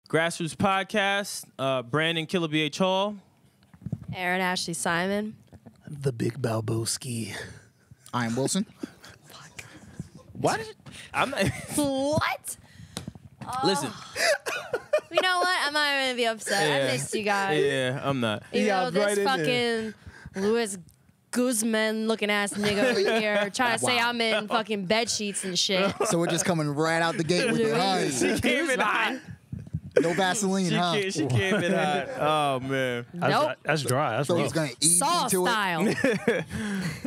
Grassroots Podcast, Brandon Killabh Hall. Erin Ashley Simon. The Big Balboski. I am Wylson. Fuck. What? I'm not. What? Listen. You know what? I'm not even going to be upset. I missed you guys. Yeah, I'm not. You know, this fucking Luis Guzman looking ass nigga over here trying to say I'm in fucking bed sheets and shit. So we're just coming right out the gate with it, huh? She came in hot. No Vaseline, huh? She came in hot. Oh, man. Nope. That's dry. That's So rough. he's going to ease Saw into style.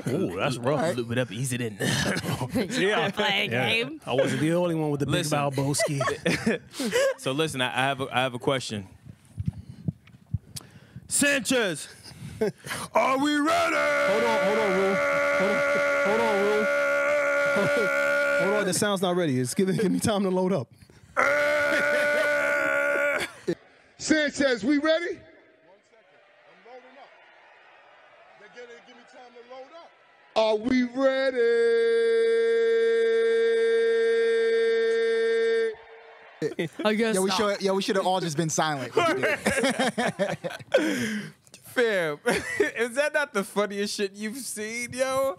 Ooh, that's rough. Lube it up, ease it in. Yeah. Play a game. I wasn't the only one with the Big Listen. Balboski. So listen, I have a question. Sanchez, are we ready? Hold on, Rule. Hold on, the sound's not ready. Give me time to load up. Sanchez, we ready? 1 second. I'm loading up. They're gonna give me time to load up. Are we ready? I guess We should have all just been silent. When you did it. Fam, is that not the funniest shit you've seen, yo?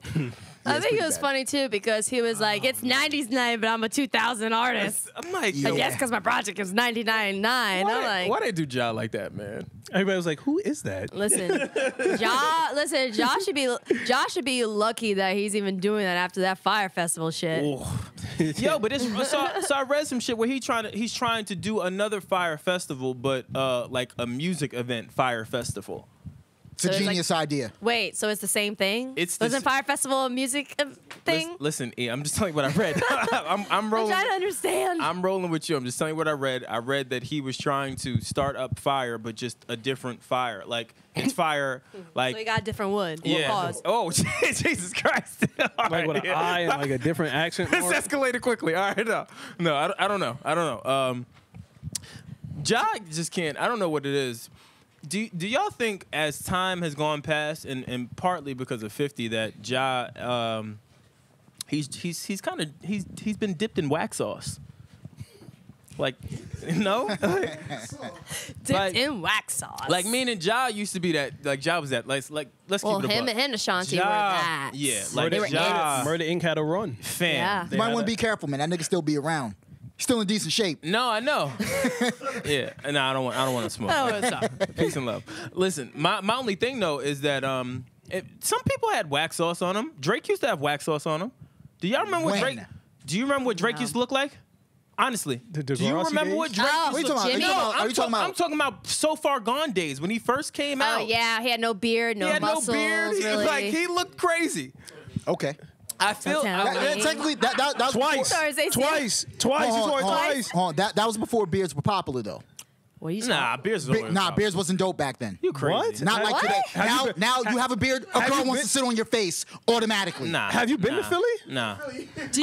I think it was funny too because he was like, "It's '90s night, but I'm a 2000 artist." I'm like, I guess because my project is 1999. I'm like, why they do Ja like that, man? Everybody was like, who is that? listen, Josh should be lucky that he's even doing that after that Fire Festival shit. Yo, but so I read some shit where he's trying to do another Fire Festival, but like a music event Fire Festival. It's a genius idea. Wait, so it's the same thing? Wasn't Fire Festival a music thing? Listen, E, I'm just telling you what I read. I'm rolling. I'm trying to understand. I'm rolling with you. I'm just telling you what I read. I read that he was trying to start up fire, but just a different fire. Like it's fire. Like so he got different wood. yeah. Pause. Oh Jesus Christ! Like with an eye and like a different accent. This escalated quickly. All right, no, I don't know. Ja just can't. I don't know what it is. Do y'all think as time has gone past, and partly because of 50, that Ja, he's been dipped in wax sauce? Like, no? Dipped in wax sauce. Like, meaning Ja used to be that, like, Ja was that, let's keep it a him buck. and Ashanti were Ja, that. yeah, like they were Ja, Murder Inc. had a run. fam. Yeah. You might want to be careful, man. That nigga still be around. He's still in decent shape. No, I know. Yeah, no, I don't want to smoke. Peace and love. Listen, my only thing though is that some people had wax sauce on them. Drake used to have wax sauce on him. Do y'all remember what Drake? Do you remember what Drake used to look like? Honestly, The do you Degrassi remember days? what Drake Oh, used to look Are you like? talking about- No, are you talking about- I'm talking about So Far Gone days when he first came out. Oh yeah, he had no beard, no he had muscles. no beard. Really. He looked crazy. Okay. I feel. That's Technically, that was Twice. Sorry, say Twice. You saw it twice. Hold on. That was before beards were popular, though. What are you Nah, beers. Beards wasn't dope back then. You crazy? What? Not like What? today. Now you have a beard, a girl wants to sit on your face automatically. Nah. Have you been to Philly? Nah. Do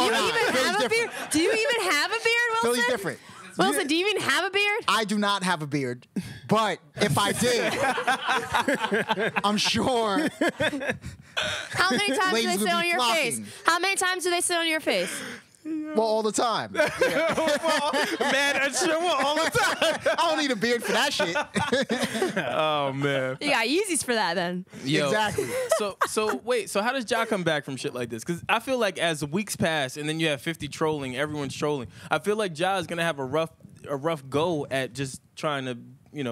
you nah, even Philly's have a beard? Do you even have a beard, Wilson? Philly's different. Wilson, do you even have a beard? I do not have a beard, but if I did, I'm sure. How many times do Ladies they would sit be on your flocking. face? How many times do they sit on your face? Well, all the time. Man, that shit all the time. I don't need a beard for that shit. Oh man. You got Yeezys for that then. Yo. Exactly. So how does Ja come back from shit like this? Because I feel like as the weeks pass and then you have 50 trolling, everyone's trolling. I feel like Ja is gonna have a rough go at just trying to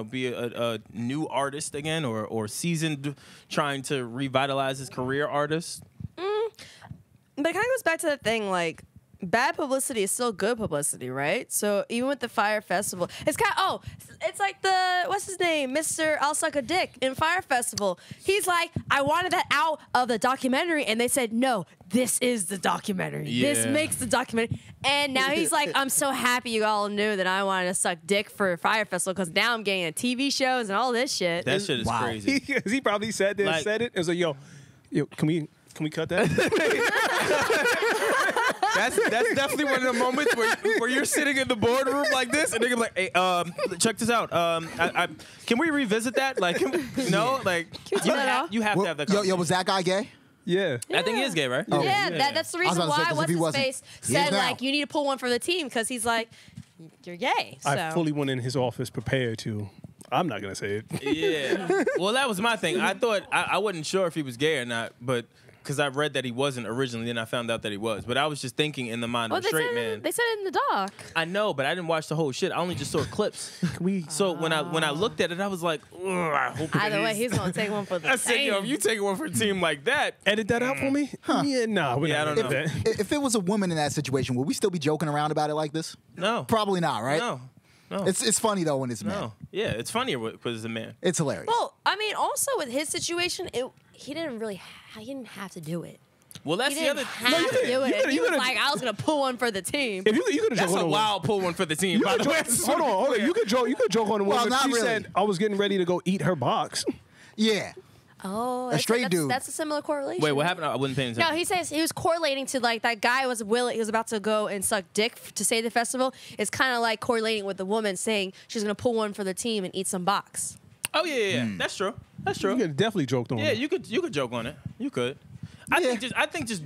be a new artist again or seasoned, trying to revitalize his career artist. But it kind of goes back to that thing, like, bad publicity is still good publicity, right? So even with the Fire Festival, it's kind of, it's like what's his name? Mr. I'll Suck a Dick in Fire Festival. He's like, I wanted that out of the documentary, and they said, no, this is the documentary. Yeah. This makes the documentary. And now he's like, I'm so happy you all knew that I wanted to suck dick for Fire Festival because now I'm getting TV shows and all this shit. That shit is crazy. He probably said this, Like- said it. It was like, yo, can we cut that? That's definitely one of the moments where you're sitting in the boardroom like this, and they're gonna be like, "Hey, check this out. Can we revisit that? Like, no, like you have to have that. Yo, was that guy gay? Yeah. I think he is gay, right? Oh. Yeah, that's the I was reason about to say, why 'cause if he what's his wasn't, face he is said now. like you need to pull one for the team because he's like, you're gay. So. I fully went in his office prepared to. I'm not gonna say it. Yeah. Well, that was my thing. I thought I wasn't sure if he was gay or not, but because I read that he wasn't originally, and I found out that he was. But I was just thinking in the mind of a straight man. They said it in the doc. I know, but I didn't watch the whole shit. I only just saw clips. So when I looked at it, I was like, I hope it Either way, is. he's gonna take one for the team. I said, yo, if you take one for a team like that, Edit that out for me. Yeah, nah. Yeah, I don't know. If it was a woman in that situation, would we still be joking around about it like this? no, Probably not, right? no. It's funny though when it's a man. No. Yeah, it's funnier because it's a man. It's hilarious. Well, I mean, also with his situation, he didn't have to do it. Well, that's He the didn't other. have to do it. He was could've- like, I was gonna pull one for the team. If you could have That's joked a on wild pull one for the team. By the way, Hold on. You could joke on the Well, woman. not She really. said I was getting ready to go eat her box. Yeah. Oh, straight dude. That's a similar correlation. Wait, what happened? I wasn't paying attention. No, he says he was correlating to like that guy was willing. He was about to go and suck dick to save the festival. It's kind of like correlating with the woman saying she's gonna pull one for the team and eat some box. Oh yeah. That's true. That's true. You could definitely joked on. Yeah, it. you could joke on it. You could. I think just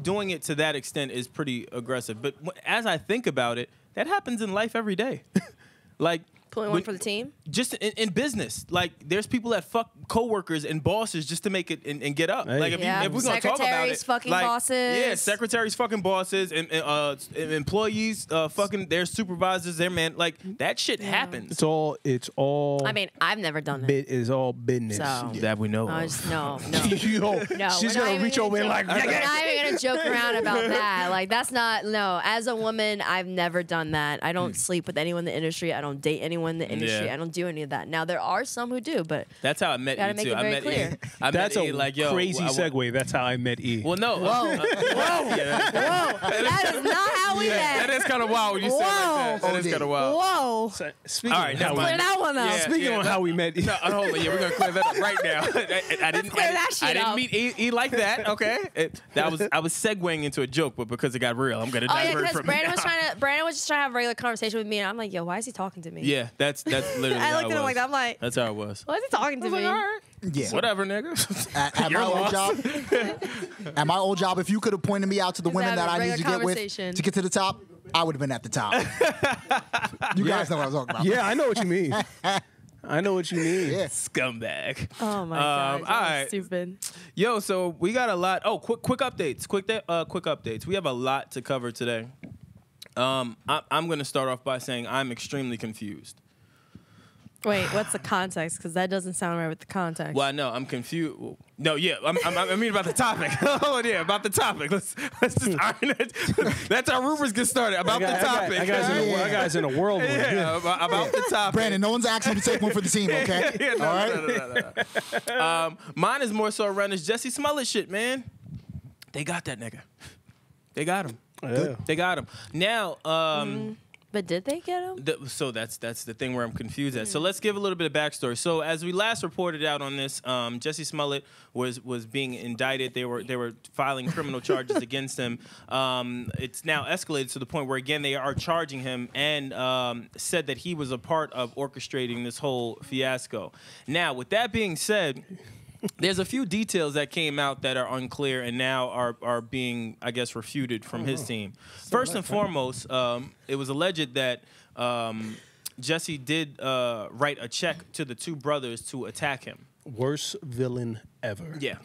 doing it to that extent is pretty aggressive. But as I think about it, that happens in life every day. Like Pulling one for the team. Just in business, like there's people that fuck coworkers and bosses just to make it and get up. Hey. Like if we're gonna talk about Secretaries it, fucking like, bosses. Yeah, secretaries fucking bosses and employees fucking their supervisors, their man. Like that shit happens. It's all. I mean, I've never done that. It is all business. So That we know. I of. just, no. Yo, No, she's we're not gonna even reach gonna over and joke- like. We're not even gonna joke around about that. Like that's not no. As a woman, I've never done that. I don't sleep with anyone in the industry. I don't date anyone in the industry. Yeah. I don't do any of that. Now there are some who do, but That's how I met Gotta E make too. it I very met clear. E. I That's met a E like yo crazy segue. That's how I met E. Well, no. Whoa. that is not how we That met. is kind of wild when you say it like that. That is kind of wild. Whoa. Speaking All right, of never how we mind. Clear that one up. Yeah. Speaking of how we met, No, hold on. Yeah, we're gonna clear that up right now. I didn't. clear that shit I didn't up. meet E like that. Okay, I was segueing into a joke, but because it got real, I'm gonna Oh yeah, divert because from Brandon it. was just trying to have a regular conversation with me, and I'm like, yo, why is he talking to me? Yeah, that's literally. I how looked it at him was. like that. I'm like, That's how it was. why is he talking to me? Yeah. Whatever, nigga. At my old job, at my old job, if you could have pointed me out to the Just women have that a I need to regular get with conversation. to get to the top, I would have been at the top. You guys know what I'm talking about. yeah, I know what you mean. I know what you mean. Yeah. Scumbag. Oh my god, all right. stupid. Yo, so we got a lot. Oh, quick updates. Quick updates. We have a lot to cover today. I'm gonna start off by saying I'm extremely confused. Wait, what's the context? Because that doesn't sound right with the context. Well, no, I'm confused. No, yeah, I mean about the topic. Oh, yeah, about the topic. Let's just iron it. That's how rumors get started. About the topic. That guy's in a whirlwind. Yeah, about the topic. Brandon, no one's asking you to take one for the team, okay? Yeah, no, All right? no. Mine is more so around this Jussie Smollett shit, man. They got that nigga. They got him. Yeah. They got him. Now, But did they get him? so that's the thing where I'm confused at. So let's give a little bit of backstory. So as we last reported out on this, Jussie Smollett was being indicted. They were filing criminal charges against him. It's now escalated to the point where again they are charging him and said that he was a part of orchestrating this whole fiasco. Now with that being said, there's a few details that came out that are unclear and now are being, I guess, refuted from his team. First and foremost, it was alleged that Jussie did write a check to the two brothers to attack him. Worst villain ever. Yeah.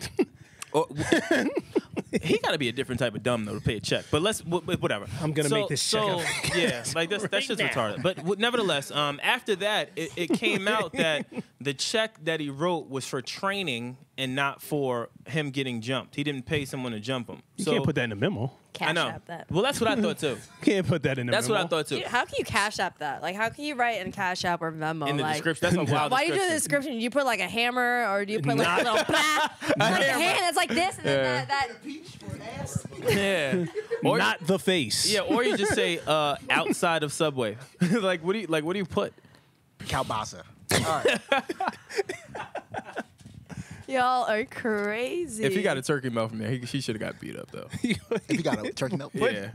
He got to be a different type of dumb, though, to pay a check. But whatever. I'm going to make this check out. Yeah, like that's just retarded. But nevertheless, after that, it came out that the check that he wrote was for training and not for him getting jumped. He didn't pay someone to jump him. You can't put that in the memo. Cash I know. app that. Well, that's what I thought, too. You can't put that in the That's memo. what I thought, too. How can you cash app that? Like, how can you write in Cash App or Venmo? In the like, description. That's a wild why do you do the description. description? Do you put like a hammer or do you put like a little blah? Like a hand that's like this and then that. Yeah. Or, Not the face. yeah, or you just say outside of Subway. Like what do you put? Kalbasa. All right. Y'all are crazy. If he got a turkey mouth from there, she should have got beat up though. If you got a turkey milk. Yeah.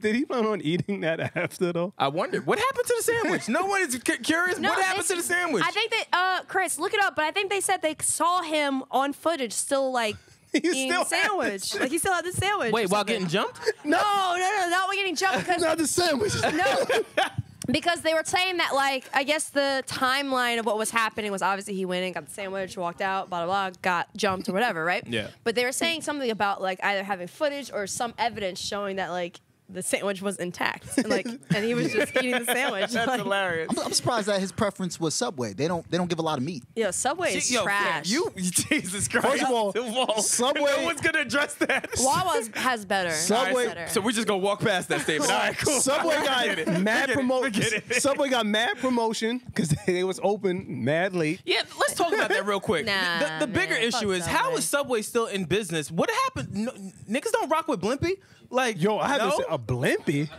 Did he plan on eating that after, though? I wonder what happened to the sandwich. No one is curious. No, What happened to the sandwich? I think that Chris, look it up, but I think they said they saw him on footage still like eating still the sandwich. Like he still had the sandwich. Wait, or while something. getting jumped? No, not while getting jumped because Not the sandwich. no. Because they were saying that, like, I guess the timeline of what was happening was obviously he went in, got the sandwich, walked out, blah, blah, blah, got jumped or whatever, right? Yeah. But they were saying something about, like, either having footage or some evidence showing that, like, the sandwich was intact. And, like, and he was just eating the sandwich. That's like, hilarious. I'm surprised that his preference was Subway. They don't give a lot of meat. Yo, Subway is trash. Jesus Christ. First of all, Subway- No one's gonna address that. Wawa has better. Subway- Better. So we're just gonna walk past that statement. All right, cool. Subway got mad promotion. Forget it. Subway got mad promotion because they was open mad late. Yeah, let's talk about that real quick. Nah, the bigger man, issue fuck is how Subway. is Subway still in business? What happened? No, niggas don't rock with Blimpie. Like, Yo, I haven't no? seen a Blimpie.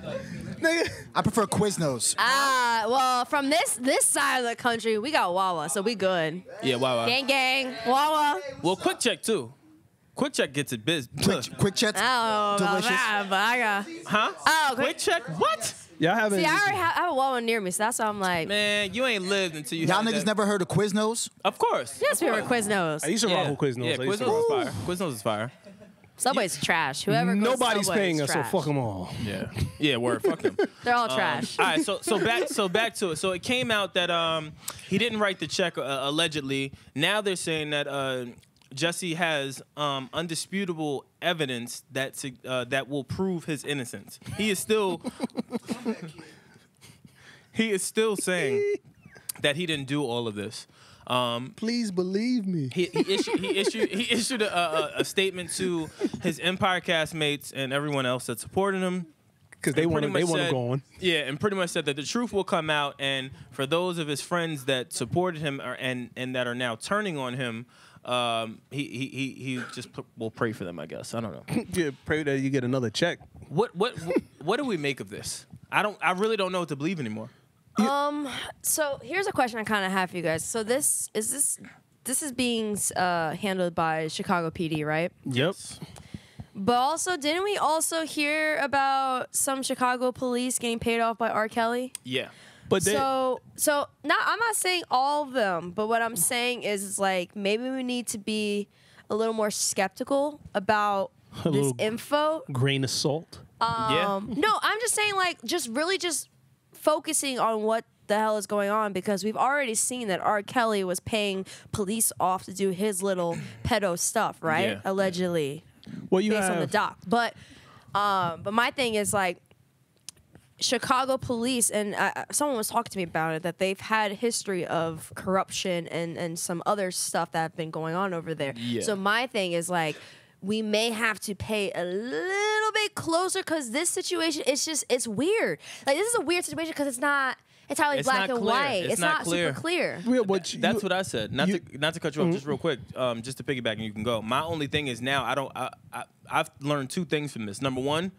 Nigga. I prefer Quiznos. Well, from this side of the country, we got Wawa, so we good. Yeah, wow. Gang, gang, Wawa. Well, Quick Check too. Quick Check gets it biz. Quick Chats. I don't know about Delicious. that, but I got. Huh? Oh, okay. Quick Check? What? Y'all haven't. See, I already have a Wawa near me, so that's why I'm like, Man, you ain't lived until you. Y'all had niggas that. never heard of Quiznos? Of course. yes, we Of were course. Quiznos. I used to rock with Quiznos. Yeah, I used to Quiznos is rock. fire. Quiznos is fire. Subway's trash. Whoever goes to Nobody's Subway paying is us, so trash. fuck them all. Yeah. Yeah, word. Fuck him. They're all trash. All right, so back to it. So it came out that he didn't write the check allegedly. Now they're saying that Jussie has undisputable evidence that will prove his innocence. He is still saying that he didn't do all of this. Please believe me. He issued a statement to his Empire castmates and everyone else that supported him. Because they want Pretty much to said- go on. Yeah, and pretty much said that the truth will come out, and for those of his friends that supported him and that are now turning on him, he just will pray for them. I guess I don't know. Yeah, pray that you get another check. What do we make of this? I really don't know what to believe anymore. So here's a question I kind of have for you guys. So this is being handled by Chicago PD, right? Yep. But also, didn't we also hear about some Chicago police getting paid off by R. Kelly? Yeah. But they, So now I'm not saying all of them, but what I'm saying is like maybe we need to be a little more skeptical about this little info. grain of salt. Yeah. No, I'm just saying like just focusing on what the hell is going on, because we've already seen that R. Kelly was paying police off to do his little pedo stuff, right? Yeah. Allegedly, Well, you based on the have doc. But my thing is like Chicago police, and someone was talking to me about it, that they've had a history of corruption and some other stuff that have been going on over there. Yeah. So my thing is like, we may have to pay a little bit closer, because this situation, it's weird. Like, this is a weird situation because it's not entirely It's black not and clear. white. It's not clear. super clear. Yeah, but That's what I said. Not to cut you off, Mm-hmm. just real quick, just to piggyback, and you can go. My only thing is now I've learned two things from this. Number one,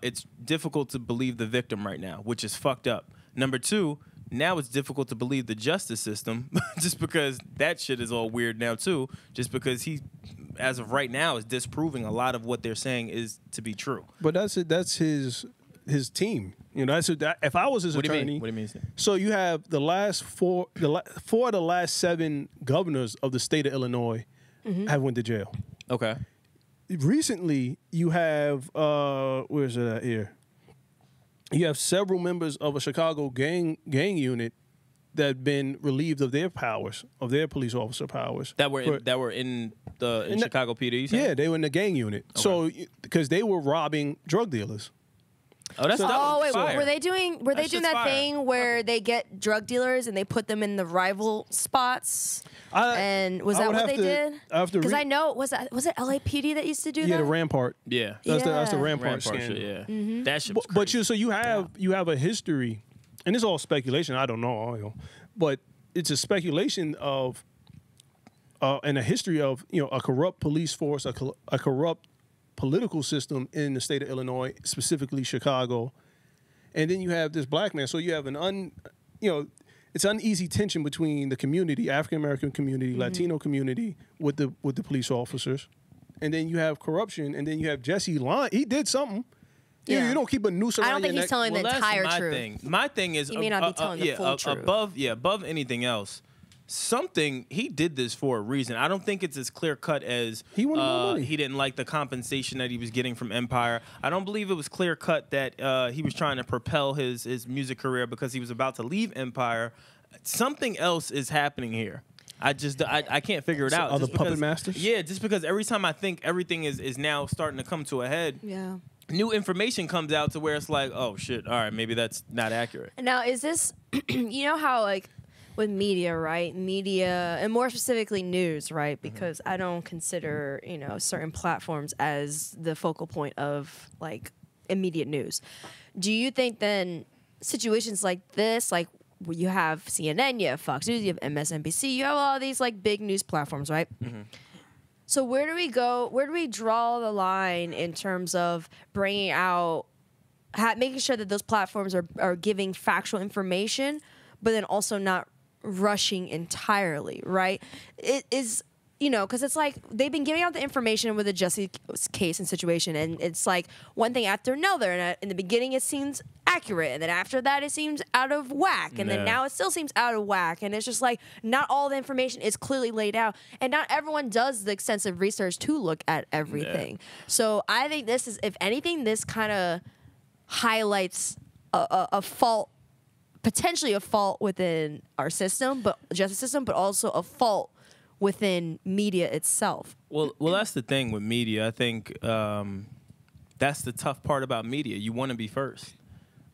it's difficult to believe the victim right now, which is fucked up. Number two, now it's difficult to believe the justice system, just because that shit is all weird now too. Just because he, as of right now, is disproving a lot of what they're saying is to be true. But that's his team. You know, if I was his What do attorney. you mean? What do you mean? So you have the last four of the last 7 governors of the state of Illinois have went to jail. Okay. Recently, you have where's it at here? You have several members of a Chicago gang unit that have been relieved of their powers, of their police officer powers. That were in Chicago PD. You said? Yeah, they were in the gang unit. Okay. So because they were robbing drug dealers. Oh, that's dope. Oh wait, Fire. were they doing shit's that fire. thing where they get drug dealers and they put them in the rival spots? And was I that would what have they to- did? I have to Because re- I know was it LAPD that used to do that? Yeah, the Rampart. Yeah. That's the Yeah. Rampart Rampart scandal. shit, yeah. That shit was But crazy. you have a history, and it's all speculation. I don't know, but it's a speculation of and a history of a corrupt police force, a corrupt political system in the state of Illinois, specifically Chicago, and then you have this black man. So you have it's uneasy tension between the community, African American community, Latino community, with the police officers, and then you have corruption, and then you have Jussie lying. He did something. Yeah. You don't keep a noose around I don't think your he's neck. telling the that's entire my truth. thing. My thing is He may not be telling the full truth. above anything else. he did this for a reason. I don't think it's as clear cut as He wanted more money. he didn't like the compensation that he was getting from Empire. I don't believe it was clear cut that he was trying to propel his music career because he was about to leave Empire. Something else is happening here. I can't figure it out. Are the Just because- puppet masters? Yeah, just because every time I think everything is now starting to come to a head, Yeah. new information comes out to where it's like, oh shit, all right, maybe that's not accurate. Now, is this, you know how, like, with media, right? Media, and more specifically news, right? Because I don't consider, certain platforms as the focal point of, like, immediate news. Do you think then situations like this, like, where you have CNN, you have Fox News, you have MSNBC, you have all these, like, big news platforms, right? So where do we go? Where do we draw the line in terms of bringing out, making sure that those platforms are giving factual information, but then also not rushing entirely, right? It is, because it's like they've been giving out the information with the Jussie case and situation, and it's like one thing after another. And in the beginning, it seems accurate, and then after that, it seems out of whack, and then now it still seems out of whack. And it's just like not all the information is clearly laid out, and not everyone does the extensive research to look at everything. So I think this is, if anything, this kind of highlights a fault. Potentially a fault within our system, but justice system, but also a fault within media itself. Well, that's the thing with media. I think that's the tough part about media. You want to be first.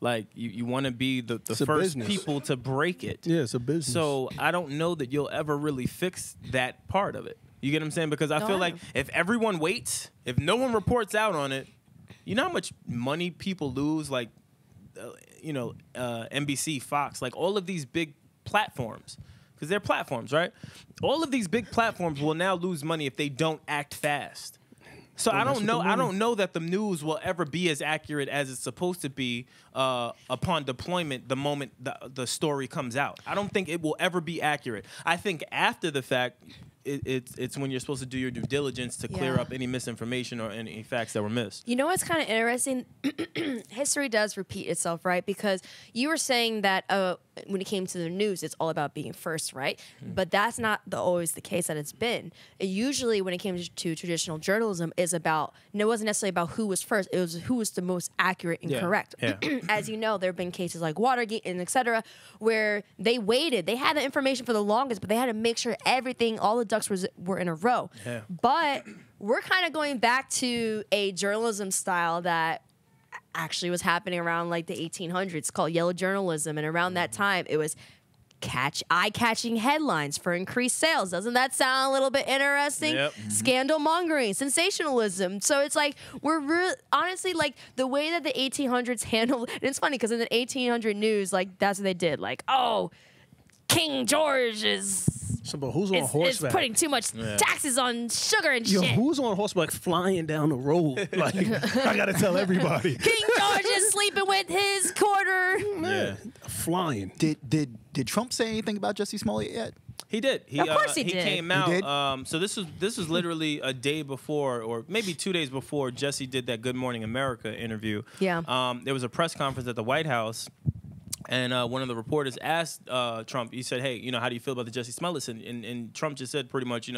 Like, you want to be the first business. people to break it. Yeah, it's a business. So I don't know that you'll ever really fix that part of it. You get what I'm saying? Because I feel like if everyone waits, if no one reports out on it, you know how much money people lose? Like, NBC, Fox, like all of these big platforms, because they're platforms, right? All of these big platforms will now lose money if they don't act fast. So I don't know that the news will ever be as accurate as it's supposed to be upon deployment the moment the story comes out. I don't think it will ever be accurate. I think after the fact, it's when you're supposed to do your due diligence to clear up any misinformation or any facts that were missed. You know what's kind of interesting? History does repeat itself, right? Because you were saying that when it came to the news, it's all about being first, right? But that's not always the case that it's been. Usually when it came to traditional journalism, it wasn't necessarily about who was first, it was who was the most accurate and correct. Yeah. As you know, there have been cases like Watergate and et cetera, where they waited. They had the information for the longest, but they had to make sure everything, all the ducks were in a row. Yeah. But we're kind of going back to a journalism style that actually was happening around like the 1800s, called yellow journalism. And around that time, it was eye-catching headlines for increased sales. Doesn't that sound a little bit interesting? Yep. Scandal mongering, sensationalism. So it's like we're really, honestly, like the way that the 1800s handled. And it's funny because in the 1800 news, like that's what they did. Like, oh, King George is who's on horseback? putting too much taxes on sugar and Yo, shit. who's on horseback flying down the road? Like, I gotta tell everybody. King George is sleeping with his quarter. Yeah. Flying. Did Trump say anything about Jussie Smollett yet? He did. Of course he He did. came He out. did? So this was literally a day before, or maybe 2 days before, Jussie did that Good Morning America interview. Yeah. There was a press conference at the White House. And one of the reporters asked Trump, he said, hey, how do you feel about the Jussie Smollett? And Trump just said pretty much,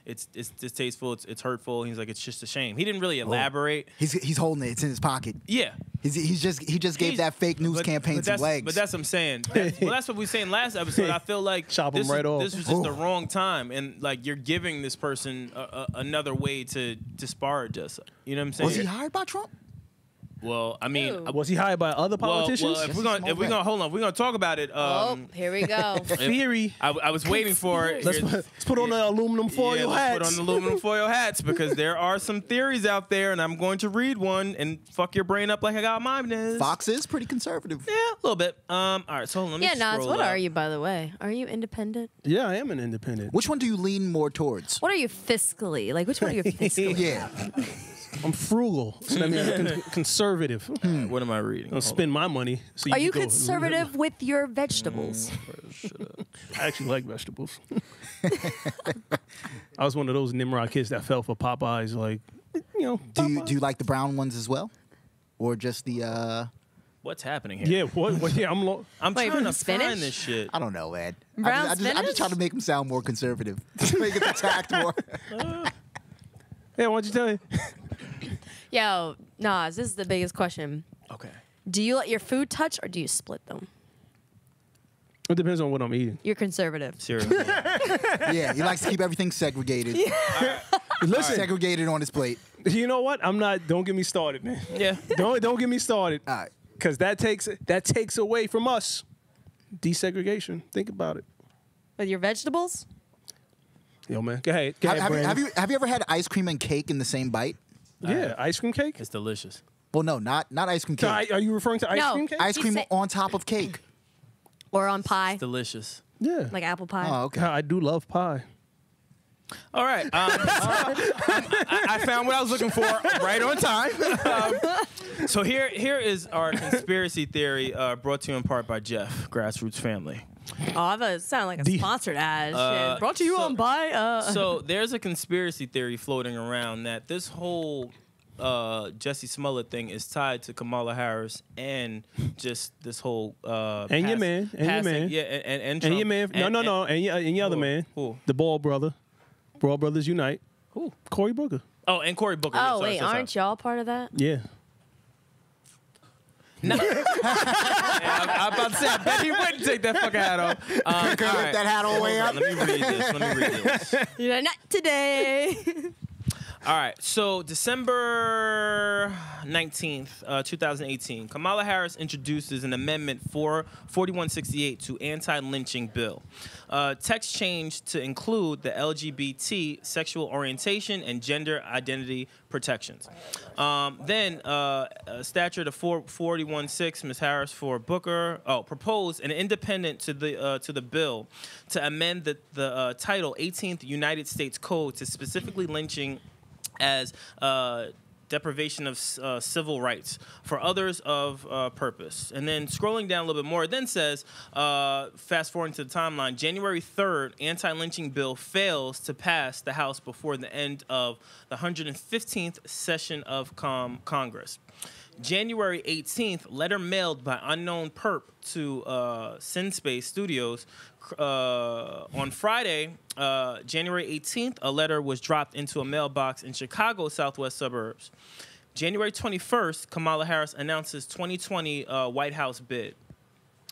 it's distasteful, it's hurtful. He's like, it's just a shame. He didn't really elaborate. He's holding it. It's in his pocket. Yeah. He just gave that fake news campaign some legs. But that's what I'm saying. That's what we were saying last episode. I feel like Chop him this right off. was just the wrong time. And like you're giving this person another way to spar Jussie. You know what I'm saying? Was he hired by Trump? Well, I mean, Ew. Was he hired by other politicians? Well, if we're gonna hold on, we're gonna talk about it. Here we go. Theory. I was waiting for it. Let's put on the aluminum foil let's hats. put on the aluminum foil hats because there are some theories out there, and I'm going to read one and fuck your brain up like I got mine is. Fox is pretty conservative. Yeah, a little bit. All right, so let me Yeah, Nas, scroll what up. are you, by the way? Are you independent? Yeah, I am an independent. Which one do you lean more towards? What are you fiscally? Like, which one are you fiscally? Yeah. I'm frugal. So that means I'm conservative. What am I reading? I'll spend my money. So Are you can go- conservative with your vegetables? I actually like vegetables. I was one of those Nimrod kids that fell for Popeyes. Like, Do you like the brown ones as well, or just the What's happening here? Yeah, what yeah, I'm I'm Wait, trying to spinach? find this shit. I don't know, man. Brown I spinach? just try to make him sound more conservative. Make it attacked more. Yeah, why don't you tell me? Yo, Nas, this is the biggest question. Okay. Do you let your food touch or do you split them? It depends on what I'm eating. You're conservative. Seriously. Yeah, he likes to keep everything segregated. Listen, Segregated on his plate. you know what? I'm not. Don't get me started, man. Yeah. Don't get me started. All right. Because that takes away from us desegregation. Think about it. With your vegetables? Yo, man. Go ahead. Go ahead, Brandon. Have you ever had ice cream and cake in the same bite? Yeah, ice cream cake. It's delicious. Well, no, not ice cream So, cake. are you referring to ice No. cream cake? Ice cream He's say- on top of cake. Or on pie? Delicious. Yeah. Like apple pie? Oh, okay. I do love pie. All right. I found what I was looking for right on time. So here is our conspiracy theory brought to you in part by Jeff, Grassroots Family. Oh, I thought it sounded like a sponsored ad. Shit. Brought to you so- on by. So there's a conspiracy theory floating around that this whole Jussie Smollett thing is tied to Kamala Harris and just this whole And your man. And your man. Yeah, and And your Trump. man. No. And your other Who? man. Who? The Ball brother. Ball Brothers Unite. Who? Cory Booker. Oh, and Cory Booker. Oh, wait, aren't y'all part of that? Yeah. No. I'm about to say, I bet he wouldn't take that fucking hat off. Could all lift right. that hat all the way up. Let me read this. You're not today. All right, so December 19th, 2018, Kamala Harris introduces an amendment 4168 to anti-lynching bill. Text changed to include the LGBT sexual orientation and gender identity protections. Then, statute of 4116, Ms. Harris for Booker, proposed an independent to the bill to amend the title 18th United States Code to specifically lynching as deprivation of civil rights for others of purpose. And then scrolling down a little bit more, it then says, fast forwarding to the timeline, January 3rd, anti-lynching bill fails to pass the House before the end of the 115th session of Congress. January 18th, letter mailed by unknown perp to SinSpace Studios. On Friday, January 18th, a letter was dropped into a mailbox in Chicago's southwest suburbs. January 21st, Kamala Harris announces 2020 White House bid.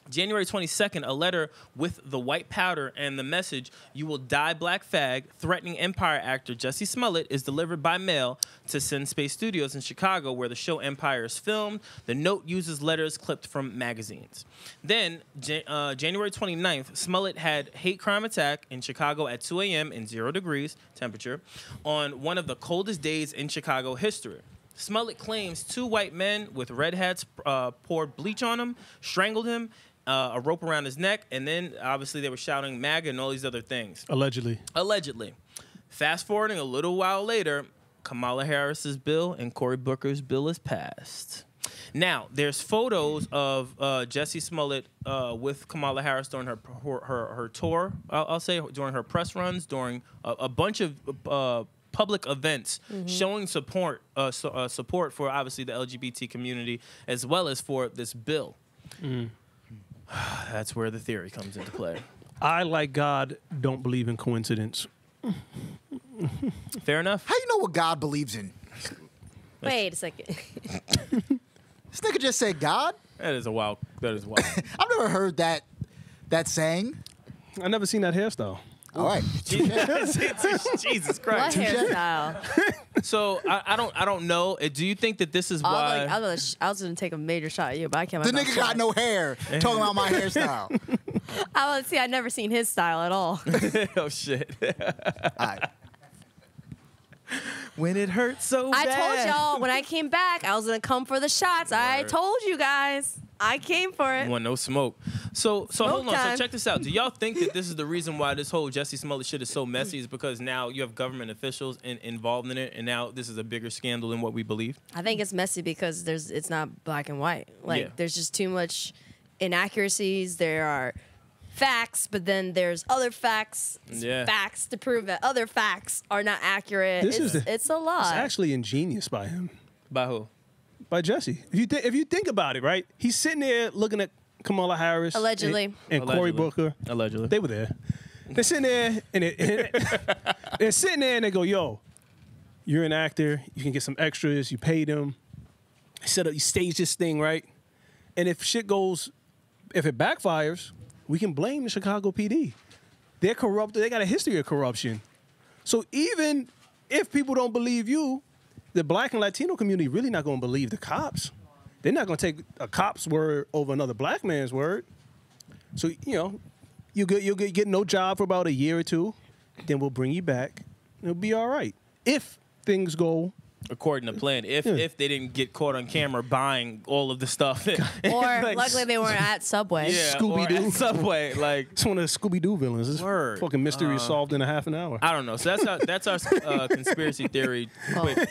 January 22nd, a letter with the white powder and the message, "You will die, black fag," threatening Empire actor Jussie Smollett is delivered by mail to SinSpace Studios in Chicago, where the show Empire is filmed. The note uses letters clipped from magazines. Then, January 29th, Smollett had hate crime attack in Chicago at 2 a.m. in 0 degrees temperature on one of the coldest days in Chicago history. Smollett claims 2 white men with red hats poured bleach on him, strangled him, a rope around his neck, and then obviously they were shouting MAGA and all these other things. Allegedly. Fast forwarding a little while later, Kamala Harris's bill and Cory Booker's bill is passed. Now, there's photos of Jussie Smollett with Kamala Harris during her tour, I'll say, during her press runs, during a bunch of public events showing support for, obviously, the LGBT community, as well as for this bill. That's where the theory comes into play. I, like God, don't believe in coincidence. Fair enough. How you know what God believes in? Wait a second. This nigga just said God? That is wild. I've never heard that saying. I never seen that hairstyle. All right. Jesus What Christ. hairstyle? So I don't know. Do you think that this is why? I was gonna take a major shot at you, but I can't. The nigga got no hair. Talking about my hairstyle. I was see. I'd never seen his style at all. Oh shit. All right. When it hurts so I bad. told y'all when I came back, I was gonna come for the shots. I Word. told you guys. I came for it. Want no smoke. So hold on. time. So check this out. Do y'all think that this is the reason why this whole Jussie Smollett shit is so messy? Is because now you have government officials involved in it, and now this is a bigger scandal than what we believe? I think it's messy because it's not black and white. Like Yeah. there's just too much inaccuracies. There are facts, but then there's other facts. Yeah. Facts to prove that other facts are not accurate. It's It's a lot. actually ingenious by him. By who? by Jussie. If you think about it, right? He's sitting there looking at Kamala Harris, Allegedly. and Cory Allegedly. Booker. Allegedly. They were there. They're sitting there they're sitting there and they go, "Yo, you're an actor. You can get some extras. You paid them. Set up. You stage this thing, right? And if it backfires, we can blame the Chicago PD. They're corrupt. They got a history of corruption. So even if people don't believe you, the Black and Latino community really not going to believe the cops. They're not going to take a cop's word over another black man's word. So, you'll get no job for about a year or two. Then we'll bring you back. It'll be all right. If things go according to plan. If they didn't get caught on camera buying all of the stuff. Or Like, luckily they weren't at Subway. yeah, Scooby-Doo. or at Subway. Like, it's one of the Scooby-Doo villains. This Word. fucking mystery is solved in a half an hour. I don't know. So that's our conspiracy theory. Well, Quick.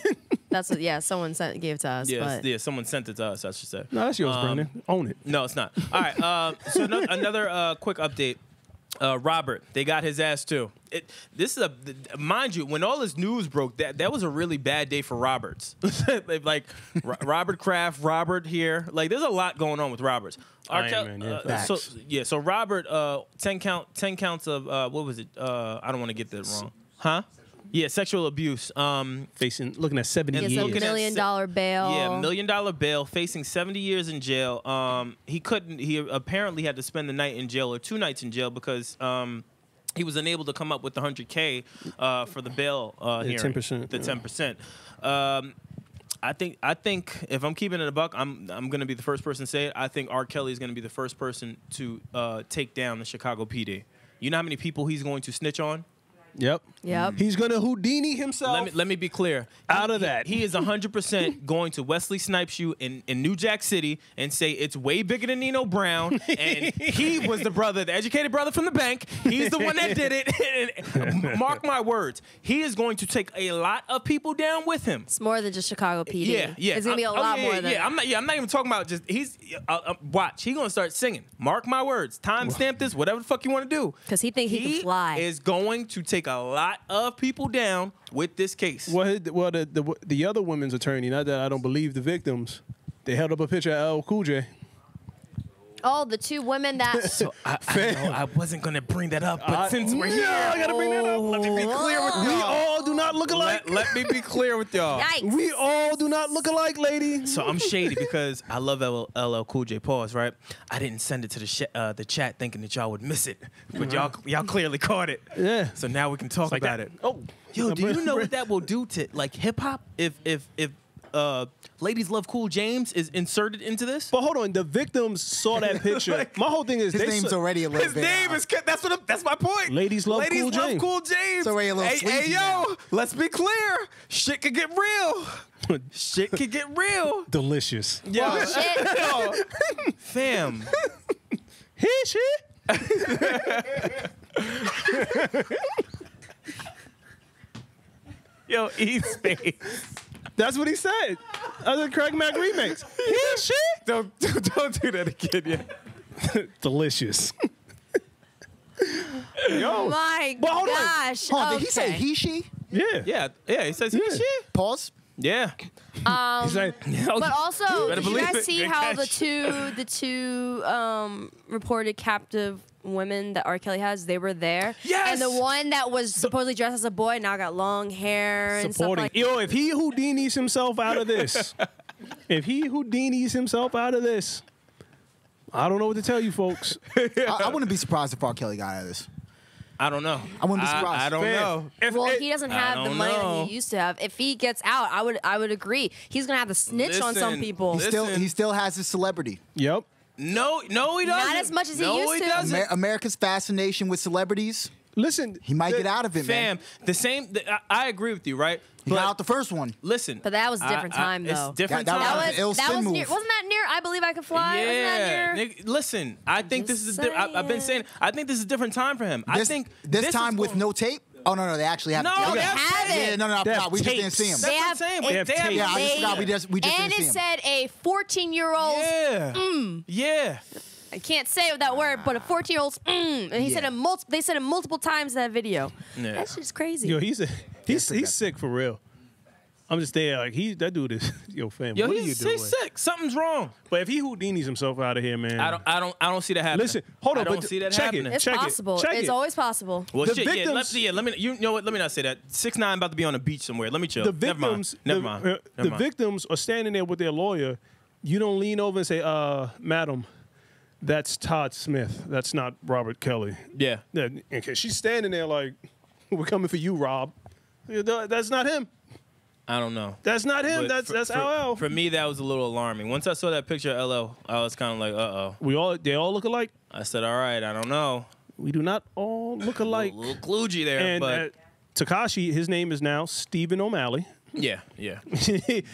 that's what, someone gave to us. But Someone sent it to us, I should say. No, that's yours, Brandon. Own it. No, it's not. All right. So another quick update. Robert, they got his ass too. This is mind you, when all this news broke, that was a really bad day for Roberts. Like Robert Kraft, Robert here. Like there's a lot going on with Roberts. So Robert, 10 counts of what was it? I don't want to get that wrong. Huh? Yeah, sexual abuse. Looking at 70 he years. gets a $1 million bail. Yeah, $1 million bail, facing 70 years in jail. He apparently had to spend the night in jail or 2 nights in jail because he was unable to come up with the $100K for the bail hearing. 10%. The 10%. I think if I'm keeping it a buck, I'm going to be the first person to say it. I think R. Kelly is going to be the first person to take down the Chicago PD. You know how many people he's going to snitch on? Yep. He's gonna Houdini himself. Let me be clear. Out of that. He is 100% going to Wesley Snipes you in New Jack City and say it's way bigger than Nino Brown, and he was the educated brother from the bank. He's the one that did it. And mark my words, he is going to take a lot of people down with him. It's more than just Chicago PD. Yeah. It's gonna be a lot more than. I'm not even talking about just watch. He's gonna start singing. Mark my words. Timestamp this. Whatever the fuck you want to do. Because he thinks he can fly. Is going to take a lot of people down with this case. Well, the other women's attorney, not that I don't believe the victims, they held up a picture of LL Cool J. Oh, the 2 women that. So I wasn't gonna bring that up, but since we're here, I gotta bring that up. let me be clear with y'all. We all do not look alike. Let me be clear with y'all. Yikes. We all do not look alike, lady. So I'm shady because I love LL Cool J. Pause, right? I didn't send it to the chat thinking that y'all would miss it, but y'all clearly caught it. Yeah. So now we can talk about it. Oh, Yo, do you know what that will do to like hip hop if Ladies Love Cool James is inserted into this? But hold on, the victims saw that picture. My whole thing is His name's already a little His bit. name is that's my point. Ladies love Cool James. Cool James. It's already a little hey, sleazy yo, now. let's be clear. Shit could get real. Shit could get real. delicious. Yo, Shit. fam. Hey, shit. Yo, eat space. That's what he said. Other Craig Mack remix. Hey, shit. Don't do that again yet. Delicious. Yo. My But hold on. gosh. Hold on, okay. did he say he, she? Yeah. Yeah, he says he Yeah. shit. Pause. Yeah. He's like, But also, better did you believe guys it. see Good how catch. the two reported captive women that R. Kelly has, they were there? Yes! And the one that was supposedly dressed as a boy now got long hair and stuff supporting. like Yo, if he Houdinis himself out of this, I don't know what to tell you, folks. I wouldn't be surprised if R. Kelly got out of this. I don't know. I wouldn't be surprised. I don't know. Well, he doesn't have the don't money know. that he used to have. If he gets out, I would agree. He's gonna have to snitch on some Listen, people. listen. He still has his celebrity. Yep. No, he doesn't. Not as much as he used to. doesn't. America's fascination with celebrities. Listen, He might get out of it, man. Fam, I agree with you, right? He got out the first one. Listen, But that was a different time, It's though. different That time. was an ill spin near, move. wasn't that near I Believe I Could Fly? Wasn't that near? Nigga, listen, I think Just this is. I've been saying. I think this is a different time for him. I This, think this time is with going- no tape. Oh no, they actually have. No, tape. they have it. Yeah, no, I They have forgot. We just didn't tapes. see him. That's what I'm have- saying. they have They have tapes. Yeah, I just forgot. We just and didn't it see him. said a 14-year-old. Yeah. I can't say that word, but a 14-year-old's and he said Yeah. it they said it multiple times in that video. Yeah. That's just crazy. yo, he's sick for real. I'm just there like that dude is fam. Yo, what are you he's doing? sick. Something's wrong. But if he Houdini's himself out of here, man. I don't see that happening. Listen, hold on, I don't but see that check happening. it. It's Check possible. Check It's it. always possible. Well, The shit, victims- let me you know what? Let me not say that. 6ix9ine about to be on a beach somewhere. Let me chill. The victims, Never mind. the victims are standing there with their lawyer. You don't lean over and say, "Madam, that's Todd Smith. That's not Robert Kelly." Yeah. Okay, she's standing there like, "We're coming for you, Rob." That's not him. I don't know. That's not him. But That's LL. For me, that was a little alarming. Once I saw that picture of LL, I was kind of like, uh-oh. They all look alike. I said, all right, I don't know. We do not all look alike. A little kludgy there, And but Tekashi, his name is now Stephen O'Malley. yeah,